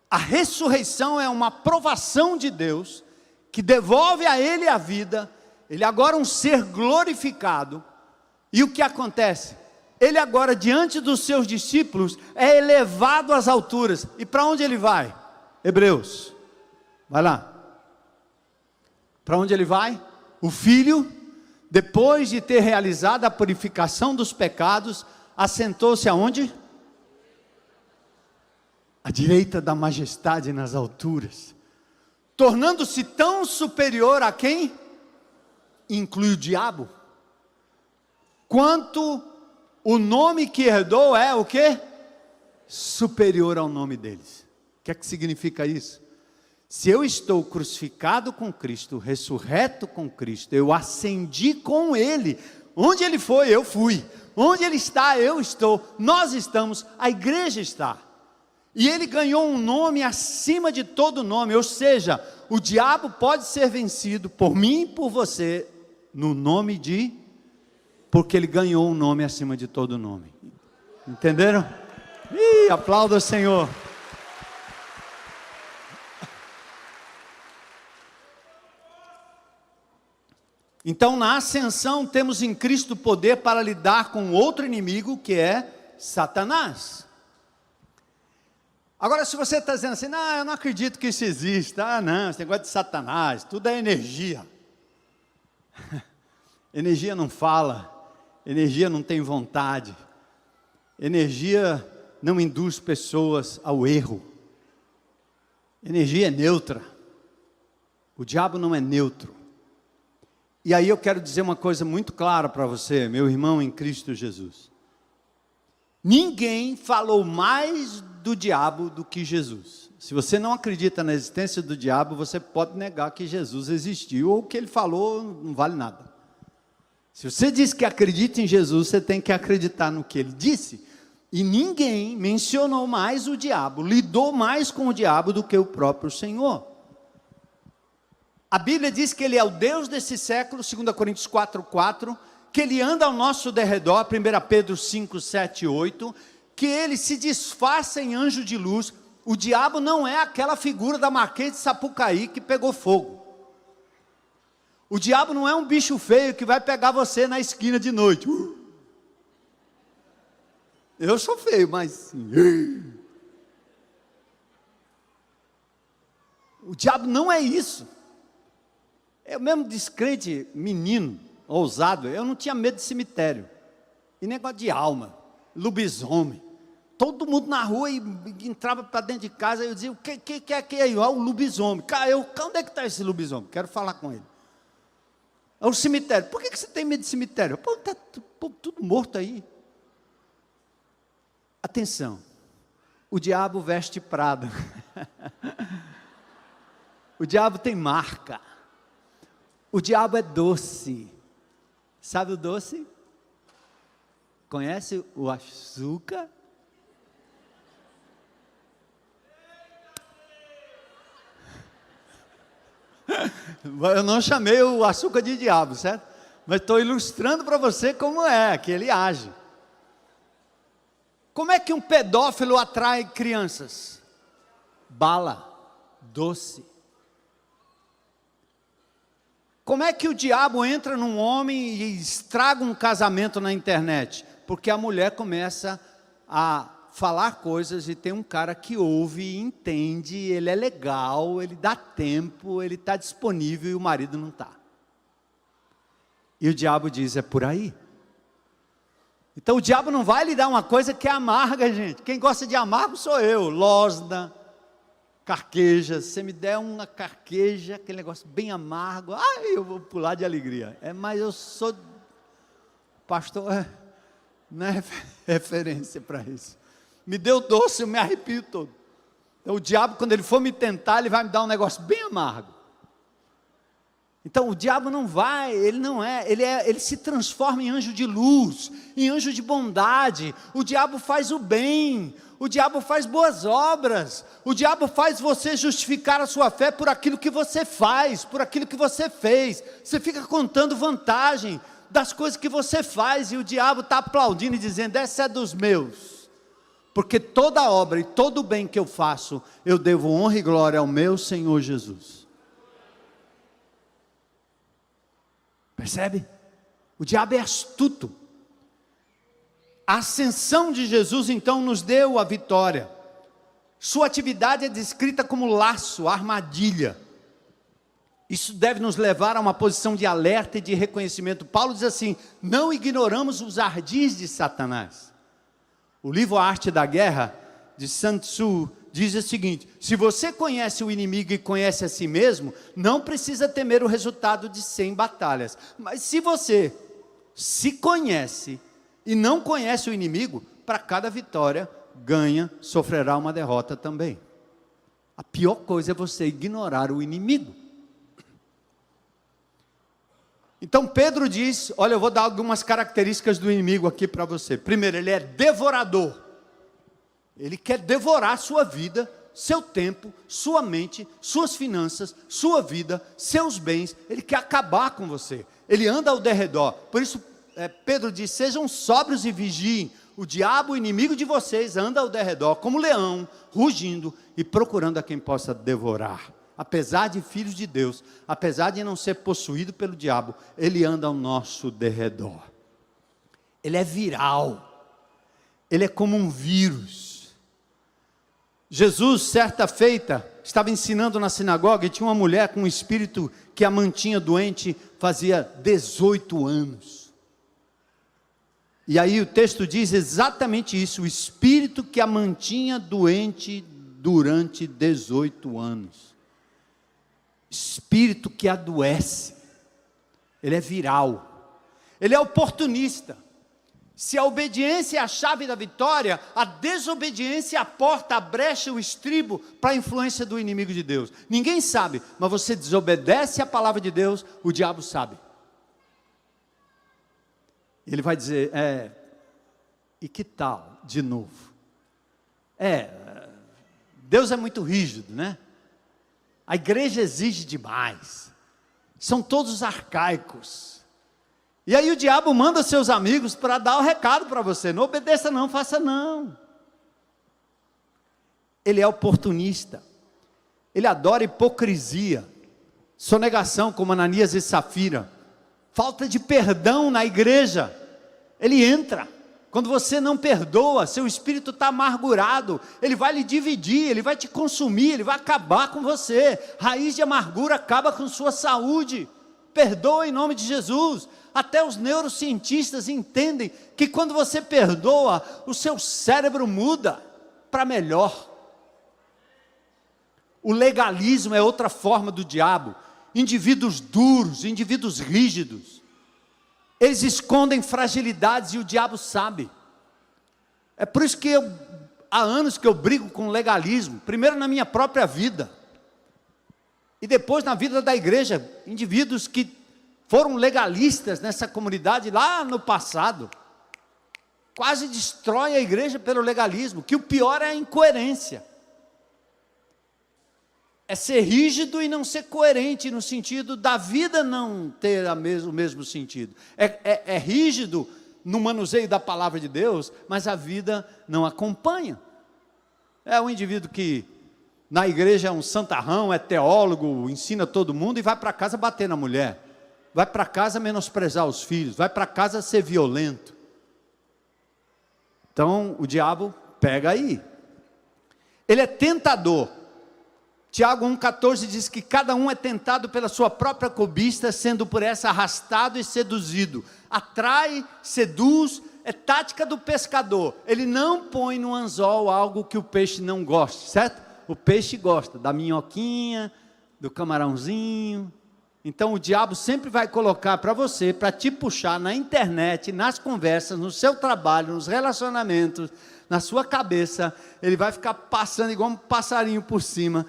A ressurreição é uma provação de Deus, que devolve a ele a vida. Ele agora é um ser glorificado. E o que acontece? Ele agora, diante dos seus discípulos, é elevado às alturas. E para onde ele vai? Hebreus, vai lá. Para onde ele vai? O Filho, depois de ter realizado a purificação dos pecados, assentou-se aonde? À direita da majestade nas alturas, tornando-se tão superior a quem? Inclui o diabo. Quanto o nome que herdou é o quê? Superior ao nome deles. O que é que significa isso? Se eu estou crucificado com Cristo, ressurreto com Cristo, eu ascendi com Ele. Onde Ele foi, eu fui. Onde Ele está, eu estou. Nós estamos, a igreja está. E ele ganhou um nome acima de todo nome, ou seja, o diabo pode ser vencido por mim e por você, no nome de, porque ele ganhou um nome acima de todo nome. Entenderam? Aplauda o Senhor. Então, na ascensão, temos em Cristo poder para lidar com outro inimigo, que é Satanás. Agora, se você está dizendo assim, não, eu não acredito que isso exista, não, esse negócio de Satanás, tudo é energia. Energia não fala, energia não tem vontade, energia não induz pessoas ao erro, energia é neutra, o diabo não é neutro. E aí eu quero dizer uma coisa muito clara para você, meu irmão em Cristo Jesus. Ninguém falou mais do diabo do que Jesus. Se você não acredita na existência do diabo, você pode negar que Jesus existiu, ou o que ele falou não vale nada. Se você diz que acredita em Jesus, você tem que acreditar no que ele disse. E ninguém mencionou mais o diabo, lidou mais com o diabo do que o próprio Senhor. A Bíblia diz que ele é o Deus desse século, 2 Coríntios 4:4, que ele anda ao nosso derredor, 1 Pedro 5, 7 e 8, que ele se disfarça em anjo de luz. O diabo não é aquela figura da Marquês de Sapucaí que pegou fogo. O diabo não é um bicho feio que vai pegar você na esquina de noite. Eu sou feio, mas... O diabo não é isso. Eu mesmo descrente, menino, ousado, eu não tinha medo de cemitério. E negócio de alma, lobisomem. Todo mundo na rua e entrava para dentro de casa, e eu dizia, o que é que é aí? Ah, o lobisomem. Onde é que está esse lobisomem? Quero falar com ele. É o cemitério. Por que você tem medo de cemitério? Pô, está tudo morto aí. Atenção, o diabo veste Prada. O diabo tem marca. O diabo é doce. Sabe o doce? Conhece o açúcar? Eu não chamei o açúcar de diabo, certo? Mas estou ilustrando para você como é que ele age. Como é que um pedófilo atrai crianças? Bala, doce. Como é que o diabo entra num homem e estraga um casamento na internet? Porque a mulher começa a falar coisas e tem um cara que ouve e entende, ele é legal, ele dá tempo, ele está disponível e o marido não está. E o diabo diz, é por aí. Então o diabo não vai lhe dar uma coisa que é amarga, gente. Quem gosta de amargo sou eu, losna, carqueja. Se você me der uma carqueja, aquele negócio bem amargo, eu vou pular de alegria. Mas eu sou pastor, não é referência para isso. Me deu doce, eu me arrepio todo. Então o diabo, quando ele for me tentar, ele vai me dar um negócio bem amargo. Então o diabo não vai, ele se transforma em anjo de luz, em anjo de bondade. O diabo faz o bem, o diabo faz boas obras, o diabo faz você justificar a sua fé por aquilo que você faz, por aquilo que você fez. Você fica contando vantagem das coisas que você faz, e o diabo está aplaudindo e dizendo, essa é dos meus, porque toda obra e todo o bem que eu faço, eu devo honra e glória ao meu Senhor Jesus. Percebe? O diabo é astuto. A ascensão de Jesus então nos deu a vitória. Sua atividade é descrita como laço, armadilha. Isso deve nos levar a uma posição de alerta e de reconhecimento. Paulo diz assim, não ignoramos os ardis de Satanás. O livro A Arte da Guerra, de Sun Tzu, diz o seguinte, se você conhece o inimigo e conhece a si mesmo, não precisa temer o resultado de 100 batalhas. Mas se você se conhece e não conhece o inimigo, para cada vitória, ganha, sofrerá uma derrota também. A pior coisa é você ignorar o inimigo. Então Pedro diz, olha, eu vou dar algumas características do inimigo aqui para você. Primeiro, ele é devorador. Ele quer devorar sua vida, seu tempo, sua mente, suas finanças, sua vida, seus bens. Ele quer acabar com você. Ele anda ao derredor. Por isso, Pedro diz, sejam sóbrios e vigiem. O diabo, o inimigo de vocês, anda ao derredor como leão, rugindo e procurando a quem possa devorar. Apesar de filhos de Deus, apesar de não ser possuído pelo diabo, ele anda ao nosso derredor. Ele é viral. Ele é como um vírus. Jesus, certa feita, estava ensinando na sinagoga e tinha uma mulher com um espírito que a mantinha doente fazia 18 anos. E aí o texto diz exatamente isso, o espírito que a mantinha doente durante 18 anos. Espírito que adoece. Ele é viral. Ele é oportunista. Se a obediência é a chave da vitória, a desobediência é a porta, a brecha, o estribo para a influência do inimigo de Deus. Ninguém sabe, mas você desobedece a palavra de Deus, o diabo sabe. Ele vai dizer, e que tal de novo? Deus é muito rígido, né? A igreja exige demais. São todos arcaicos. E aí o diabo manda seus amigos para dar o recado para você. Não obedeça não, faça não. Ele é oportunista. Ele adora hipocrisia. Sonegação como Ananias e Safira. Falta de perdão na igreja. Ele entra. Quando você não perdoa, seu espírito está amargurado. Ele vai lhe dividir, ele vai te consumir, ele vai acabar com você. Raiz de amargura acaba com sua saúde. Perdoa em nome de Jesus. Até os neurocientistas entendem que quando você perdoa, o seu cérebro muda para melhor. O legalismo é outra forma do diabo. Indivíduos duros, indivíduos rígidos. Eles escondem fragilidades e o diabo sabe. É por isso que há anos que eu brigo com legalismo. Primeiro na minha própria vida. E depois na vida da igreja. Indivíduos que foram legalistas nessa comunidade lá no passado. Quase destrói a igreja pelo legalismo. Que o pior é a incoerência. É ser rígido e não ser coerente, no sentido da vida não ter o mesmo sentido. É rígido no manuseio da palavra de Deus, mas a vida não acompanha. É um indivíduo que na igreja é um santarrão, é teólogo, ensina todo mundo e vai para casa bater na mulher. Vai para casa menosprezar os filhos, vai para casa ser violento. Então o diabo Pega aí. Ele é tentador. Tiago 1,14 diz que cada um é tentado pela sua própria cobiça, sendo por essa arrastado e seduzido. Atrai, seduz, é tática do pescador. Ele não põe no anzol algo que o peixe não goste, certo? O peixe gosta da minhoquinha, do camarãozinho. Então o diabo sempre vai colocar para você, para te puxar na internet, nas conversas, no seu trabalho, nos relacionamentos, na sua cabeça. Ele vai ficar passando igual um passarinho por cima,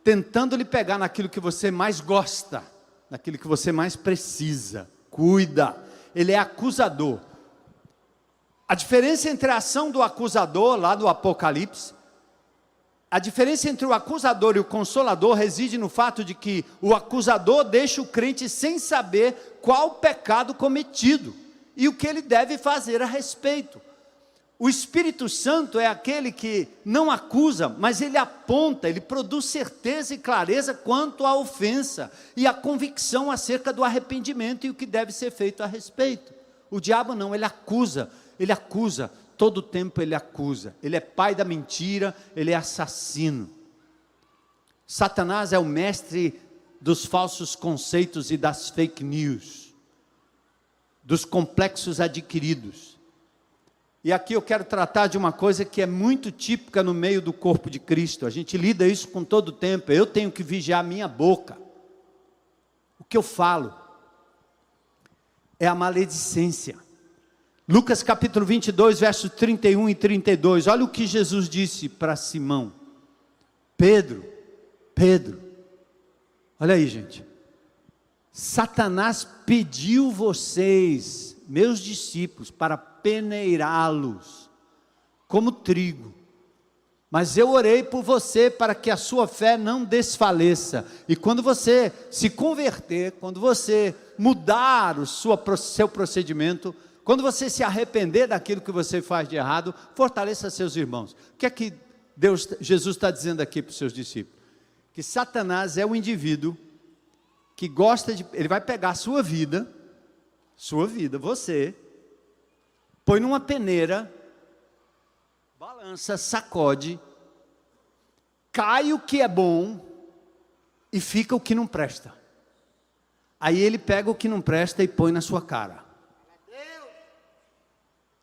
tentando lhe pegar naquilo que você mais gosta, naquilo que você mais precisa. Cuida, ele é acusador. A diferença entre a ação do acusador, lá do Apocalipse, a diferença entre o acusador e o consolador reside no fato de que o acusador deixa o crente sem saber qual o pecado cometido e o que ele deve fazer a respeito. O Espírito Santo é aquele que não acusa, mas ele aponta, ele produz certeza e clareza quanto à ofensa e a convicção acerca do arrependimento e o que deve ser feito a respeito. O diabo não, ele acusa, todo o tempo ele acusa. Ele é pai da mentira, ele é assassino. Satanás é o mestre dos falsos conceitos e das fake news, dos complexos adquiridos. E aqui eu quero tratar de uma coisa que é muito típica no meio do corpo de Cristo. A gente lida isso com todo o tempo. Eu tenho que vigiar a minha boca. O que eu falo é a maledicência. Lucas capítulo 22, versos 31 e 32. Olha o que Jesus disse para Simão. Pedro, olha aí, gente. Satanás pediu vocês, meus discípulos, para peneirá-los como trigo, mas eu orei por você para que a sua fé não desfaleça, e quando você se converter, quando você mudar o seu procedimento, quando você se arrepender daquilo que você faz de errado, fortaleça seus irmãos. O que é que Jesus está dizendo aqui para os seus discípulos? Que Satanás é o indivíduo que gosta de, ele vai pegar a sua vida, você, põe numa peneira, balança, sacode, cai o que é bom e fica o que não presta. Aí ele pega o que não presta e põe na sua cara.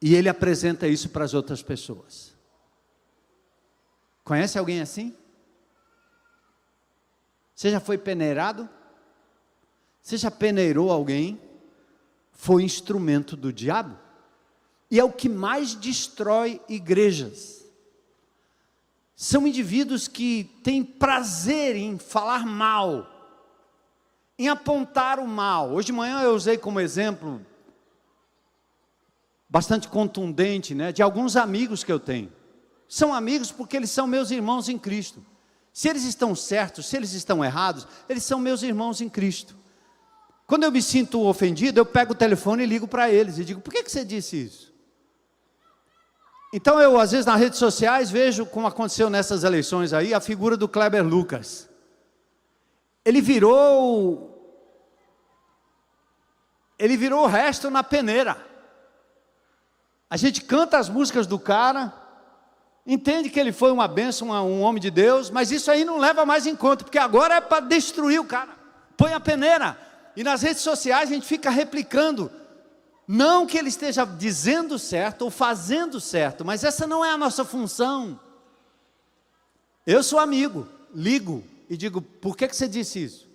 E ele apresenta isso para as outras pessoas. Conhece alguém assim? Você já foi peneirado? Você já peneirou alguém? Foi instrumento do diabo? E é o que mais destrói igrejas. São indivíduos que têm prazer em falar mal, em apontar o mal. Hoje de manhã eu usei como exemplo, bastante contundente, de alguns amigos que eu tenho. São amigos porque eles são meus irmãos em Cristo. Se eles estão certos, se eles estão errados, eles são meus irmãos em Cristo. Quando eu me sinto ofendido, eu pego o telefone e ligo para eles e digo, por que você disse isso? Então eu, às vezes, nas redes sociais, vejo, como aconteceu nessas eleições aí, a figura do Kleber Lucas. Ele virou o resto na peneira. A gente canta as músicas do cara, entende que ele foi uma bênção, um homem de Deus, mas isso aí não leva mais em conta, porque agora é para destruir o cara. Põe a peneira. E nas redes sociais a gente fica replicando, não que ele esteja dizendo certo ou fazendo certo, mas essa não é a nossa função. Eu sou amigo, ligo e digo, por que você disse isso?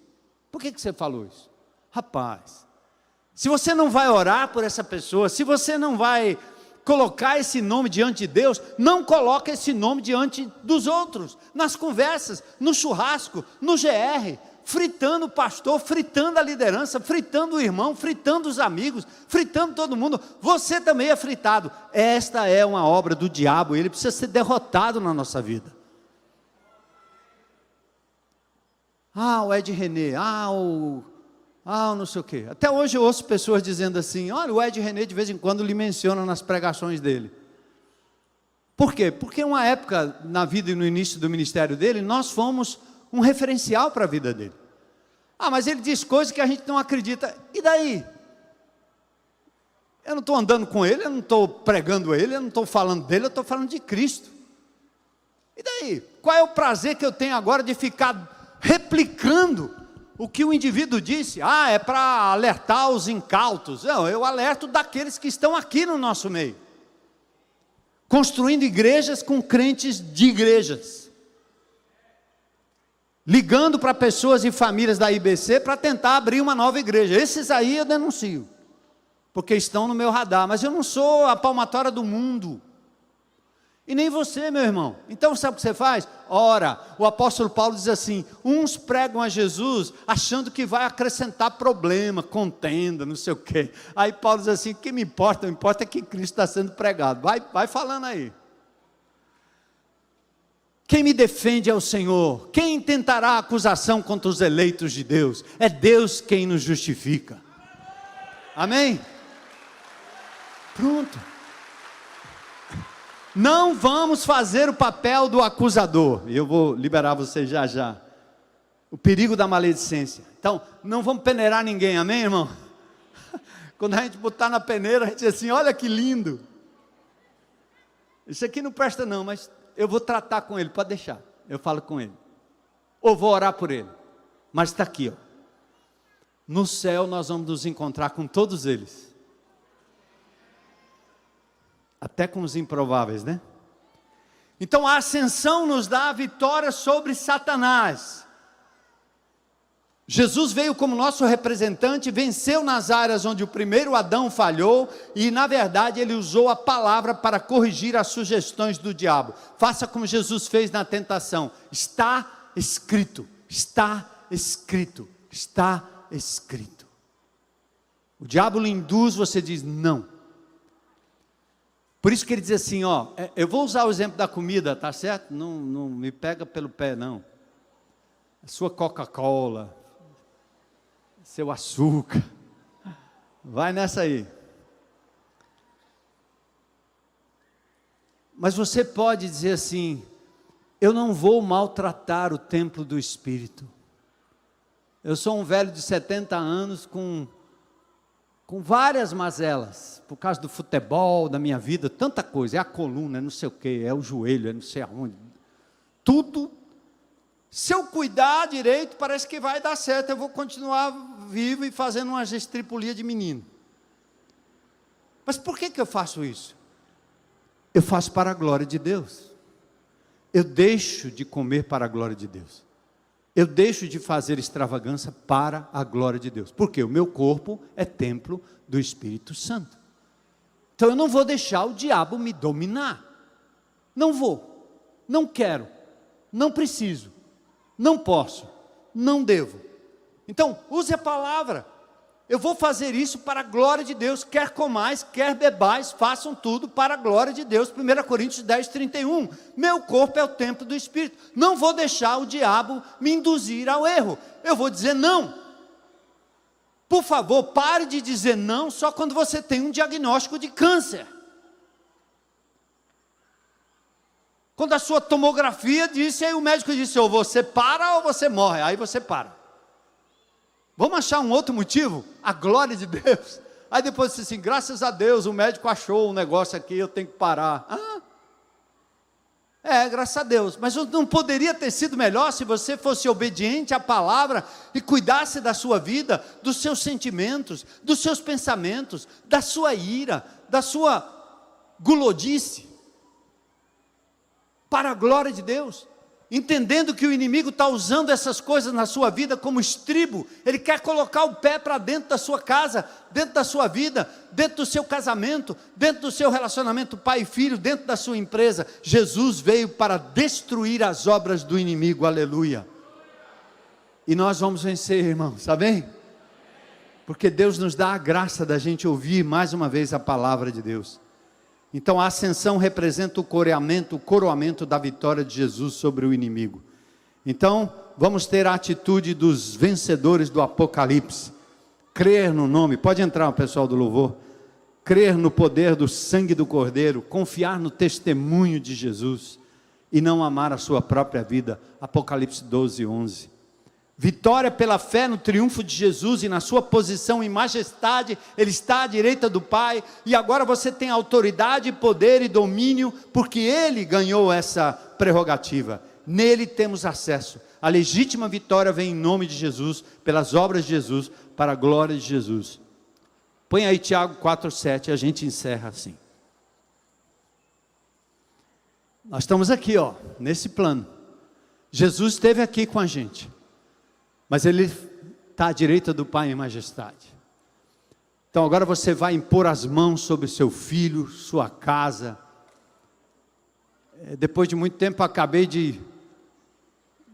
Por que você falou isso? Rapaz, se você não vai orar por essa pessoa, se você não vai colocar esse nome diante de Deus, não coloque esse nome diante dos outros, nas conversas, no churrasco, no GR, fritando o pastor, fritando a liderança, fritando o irmão, fritando os amigos, fritando todo mundo. Você também é fritado. Esta é uma obra do diabo, ele precisa ser derrotado na nossa vida. O Ed René, o não sei o quê. Até hoje eu ouço pessoas dizendo assim, olha, o Ed René de vez em quando lhe menciona nas pregações dele. Por quê? Porque uma época na vida e no início do ministério dele, nós fomos um referencial para a vida dele. Mas ele diz coisas que a gente não acredita. E daí? Eu não estou andando com ele, eu não estou pregando ele, eu não estou falando dele, eu estou falando de Cristo. E daí? Qual é o prazer que eu tenho agora de ficar replicando o que o indivíduo disse? É para alertar os incautos. Não, eu alerto daqueles que estão aqui no nosso meio, construindo igrejas com crentes de igrejas, ligando para pessoas e famílias da IBC para tentar abrir uma nova igreja. Esses aí eu denuncio, porque estão no meu radar, mas eu não sou a palmatória do mundo, e nem você, meu irmão. Então sabe o que você faz? Ora, o apóstolo Paulo diz assim: uns pregam a Jesus achando que vai acrescentar problema, contenda, não sei o quê. Aí Paulo diz assim: o que me importa? Não importa é que Cristo está sendo pregado. Vai falando aí. Quem me defende é o Senhor. Quem intentará acusação contra os eleitos de Deus? É Deus quem nos justifica. Amém? Pronto. Não vamos fazer o papel do acusador. E eu vou liberar você já já. O perigo da maledicência. Então, não vamos peneirar ninguém, amém, irmão? Quando a gente botar na peneira, a gente diz assim: olha que lindo. Isso aqui não presta não, mas eu vou tratar com ele, pode deixar. Eu falo com ele. Ou vou orar por ele. Mas está aqui, ó. No céu nós vamos nos encontrar com todos eles. Até com os improváveis, né? Então a ascensão nos dá a vitória sobre Satanás. Jesus veio como nosso representante, venceu nas áreas onde o primeiro Adão falhou, e na verdade ele usou a palavra para corrigir as sugestões do diabo. Faça como Jesus fez na tentação: está escrito, está escrito, está escrito. O diabo lhe induz, você diz não. Por isso que ele diz assim, eu vou usar o exemplo da comida, tá certo? Não me pega pelo pé, não. A sua Coca-Cola, seu açúcar, vai nessa aí. Mas você pode dizer assim: eu não vou maltratar o templo do Espírito. Eu sou um velho de 70 anos com várias mazelas, por causa do futebol, da minha vida, tanta coisa, é a coluna, é não sei o que, é o joelho, é não sei aonde, tudo, se eu cuidar direito, parece que vai dar certo, eu vou continuar vivo e fazendo umas estripulias de menino. Mas por que eu faço isso? Eu faço para a glória de Deus, eu deixo de comer para a glória de Deus, eu deixo de fazer extravagância para a glória de Deus, porque o meu corpo é templo do Espírito Santo. Então eu não vou deixar o diabo me dominar, não vou, não quero, não preciso, não posso, não devo. Então use a palavra: eu vou fazer isso para a glória de Deus, quer comais, quer bebais, façam tudo para a glória de Deus. 1 Coríntios 10, 31, meu corpo é o templo do Espírito, não vou deixar o diabo me induzir ao erro, eu vou dizer não. Por favor, pare de dizer não só quando você tem um diagnóstico de câncer. Quando a sua tomografia disse, aí o médico disse, ou você para ou você morre, aí você para. Vamos achar um outro motivo? A glória de Deus. Aí depois disse assim, graças a Deus o médico achou um negócio aqui, eu tenho que parar. Graças a Deus. Mas não poderia ter sido melhor se você fosse obediente à palavra e cuidasse da sua vida, dos seus sentimentos, dos seus pensamentos, da sua ira, da sua gulodice, para a glória de Deus. Entendendo que o inimigo está usando essas coisas na sua vida como estribo, ele quer colocar o pé para dentro da sua casa, dentro da sua vida, dentro do seu casamento, dentro do seu relacionamento pai e filho, dentro da sua empresa. Jesus veio para destruir as obras do inimigo, aleluia. E nós vamos vencer, irmãos, está bem? Porque Deus nos dá a graça da gente ouvir mais uma vez a palavra de Deus. Então a ascensão representa o coroamento da vitória de Jesus sobre o inimigo. Então vamos ter a atitude dos vencedores do Apocalipse: crer no nome, pode entrar o pessoal do louvor, crer no poder do sangue do Cordeiro, confiar no testemunho de Jesus e não amar a sua própria vida. Apocalipse 12, 11. Vitória pela fé no triunfo de Jesus e na sua posição em majestade, Ele está à direita do Pai, e agora você tem autoridade, poder e domínio, porque Ele ganhou essa prerrogativa. Nele temos acesso. A legítima vitória vem em nome de Jesus, pelas obras de Jesus, para a glória de Jesus. Põe aí Tiago 4,7, a gente encerra assim. Nós estamos aqui, nesse plano. Jesus esteve aqui com a gente, mas Ele está à direita do Pai em majestade. Então agora você vai impor as mãos sobre seu filho, sua casa. Depois de muito tempo acabei de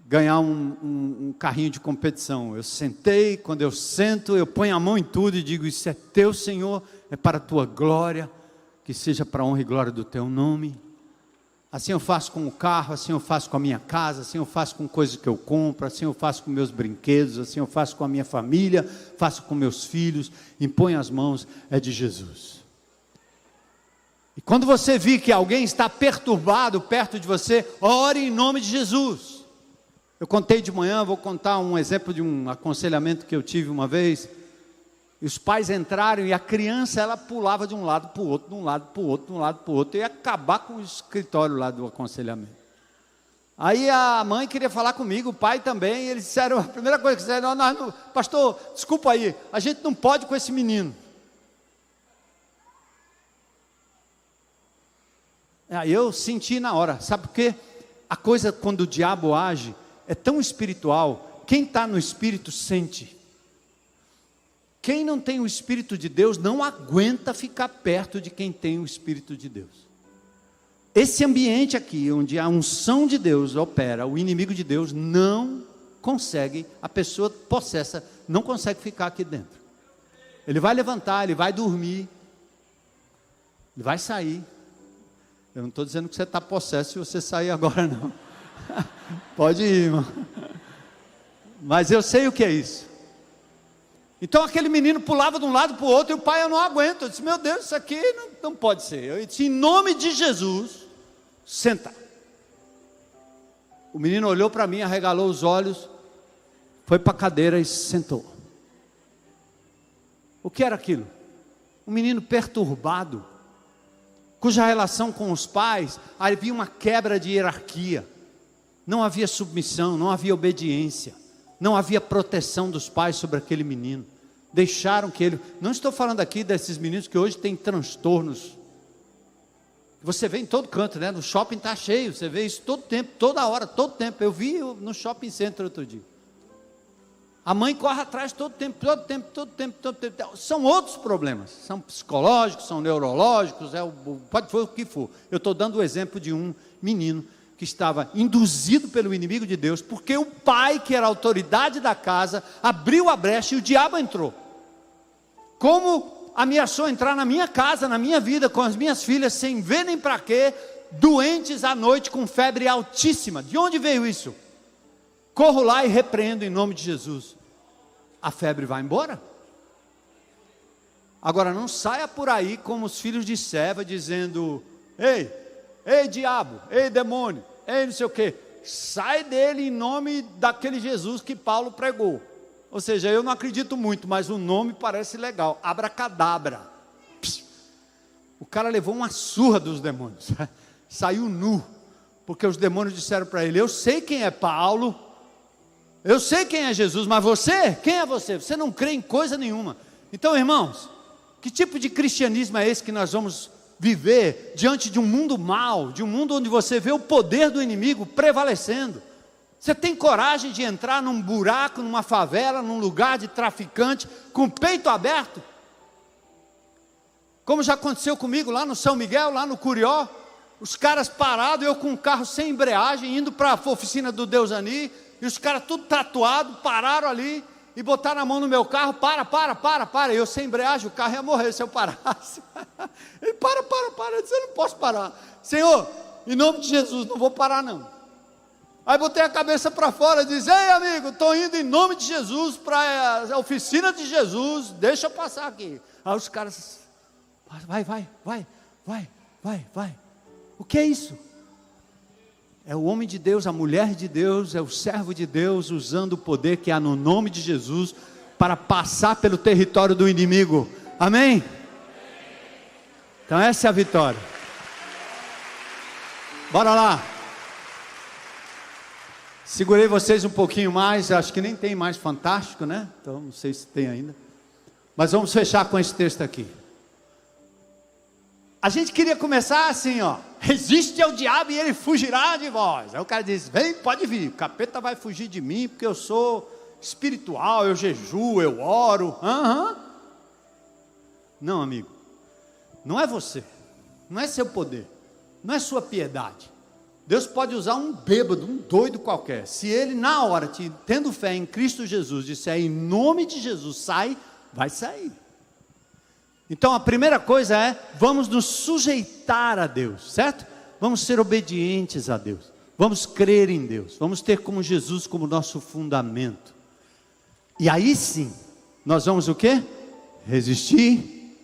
ganhar um carrinho de competição. Eu sentei, quando eu sento, eu ponho a mão em tudo e digo: isso é teu, Senhor, é para a tua glória, que seja para a honra e glória do teu nome. Assim eu faço com o carro, assim eu faço com a minha casa, assim eu faço com coisas que eu compro, assim eu faço com meus brinquedos, assim eu faço com a minha família, faço com meus filhos. Imponho as mãos, é de Jesus. E quando você vir que alguém está perturbado perto de você, ore em nome de Jesus. Eu contei de manhã, vou contar um exemplo de um aconselhamento que eu tive uma vez. E os pais entraram e a criança, ela pulava de um lado para o outro, de um lado para o outro, de um lado para o outro, e ia acabar com o escritório lá do aconselhamento. Aí a mãe queria falar comigo, o pai também, e eles disseram, a primeira coisa que disseram: não, pastor, desculpa aí, a gente não pode com esse menino. Aí eu senti na hora, sabe por quê? A coisa, quando o diabo age, é tão espiritual, quem está no Espírito sente. Quem não tem o Espírito de Deus não aguenta ficar perto de quem tem o Espírito de Deus. Esse ambiente aqui, onde a unção de Deus opera, o inimigo de Deus não consegue, a pessoa possessa, não consegue ficar aqui dentro. Ele vai levantar, ele vai dormir, ele vai sair. Eu não estou dizendo que você está possesso se você sair agora, não. Pode ir, irmão. Mas eu sei o que é isso. Então aquele menino pulava de um lado para o outro, e o pai: eu não aguento. Eu disse: meu Deus, isso aqui não pode ser. Eu disse: em nome de Jesus, senta. O menino olhou para mim, arregalou os olhos, foi para a cadeira e sentou. O que era aquilo? Um menino perturbado, cuja relação com os pais havia uma quebra de hierarquia. Não havia submissão, não havia obediência, não havia proteção dos pais sobre aquele menino. Deixaram que ele... Não estou falando aqui desses meninos que hoje têm transtornos. Você vê em todo canto, né? No shopping está cheio, você vê isso todo tempo, toda hora, todo tempo. Eu vi no shopping center outro dia. A mãe corre atrás todo tempo. São outros problemas, são psicológicos, são neurológicos, pode ser o que for. Eu estou dando o exemplo de um menino que estava induzido pelo inimigo de Deus, porque o pai, que era a autoridade da casa, abriu a brecha e o diabo entrou. Como ameaçou entrar na minha casa, na minha vida, com as minhas filhas, sem ver nem para quê, doentes à noite com febre altíssima. De onde veio isso? Corro lá e repreendo em nome de Jesus. A febre vai embora. Agora não saia por aí como os filhos de Seva dizendo: ei diabo, ei demônio, ei não sei o que. Sai dele em nome daquele Jesus que Paulo pregou. Ou seja, eu não acredito muito, mas o nome parece legal. Abracadabra. O cara levou uma surra dos demônios. Saiu nu. Porque os demônios disseram para ele: eu sei quem é Paulo, eu sei quem é Jesus, mas você, quem é você? Você não crê em coisa nenhuma. Então, irmãos, que tipo de cristianismo é esse que nós vamos viver diante de um mundo mau, de um mundo onde você vê o poder do inimigo prevalecendo? Você tem coragem de entrar num buraco, numa favela, num lugar de traficante, com o peito aberto? Como já aconteceu comigo lá no São Miguel, lá no Curió, os caras parados, eu com um carro sem embreagem, indo para a oficina do Deusani, e os caras tudo tatuado, pararam ali, e botaram a mão no meu carro: para, eu sem embreagem, o carro ia morrer se eu parasse. Ele: para, eu disse: eu não posso parar. Senhor, em nome de Jesus, não vou parar não. Aí botei a cabeça para fora e disse: ei amigo, estou indo em nome de Jesus, para a oficina de Jesus, deixa eu passar aqui. Aí os caras: vai. O que é isso? É o homem de Deus, a mulher de Deus, é o servo de Deus, usando o poder que há no nome de Jesus, para passar pelo território do inimigo. Amém? Então essa é a vitória. Bora lá. Segurei vocês um pouquinho mais, acho que nem tem mais fantástico, né? Então não sei se tem ainda. Mas vamos fechar com esse texto aqui. A gente queria começar assim, ó. Resiste ao diabo e ele fugirá de vós. Aí o cara diz, vem, pode vir, o capeta vai fugir de mim, porque eu sou espiritual, eu jejuo, eu oro. Não, amigo, não é você, não é seu poder, não é sua piedade. Deus pode usar um bêbado, um doido qualquer. Se ele na hora, tendo fé em Cristo Jesus, disser em nome de Jesus, sai, vai sair. Então a primeira coisa é, vamos nos sujeitar a Deus, certo? Vamos ser obedientes a Deus, vamos crer em Deus, vamos ter como Jesus como nosso fundamento. E aí sim, nós vamos o quê? Resistir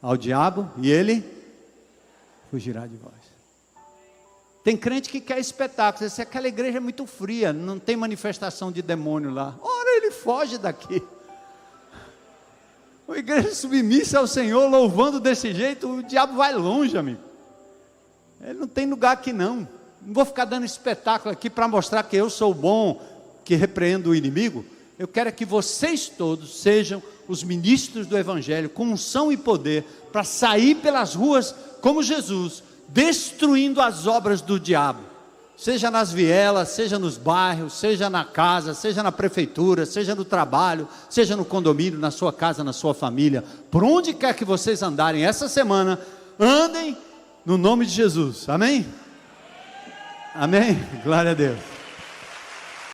ao diabo e ele fugirá de vós. Tem crente que quer espetáculo, se aquela igreja é muito fria, não tem manifestação de demônio lá, ora ele foge daqui. A igreja submissa ao Senhor, louvando desse jeito, o diabo vai longe, amigo. Ele não tem lugar aqui não. Não vou ficar dando espetáculo aqui para mostrar que eu sou bom, que repreendo o inimigo. Eu quero que vocês todos sejam os ministros do Evangelho, com unção e poder, para sair pelas ruas como Jesus, destruindo as obras do diabo. Seja nas vielas, seja nos bairros, seja na casa, seja na prefeitura, seja no trabalho, seja no condomínio, na sua casa, na sua família, por onde quer que vocês andarem essa semana, andem no nome de Jesus, amém? Amém? Glória a Deus.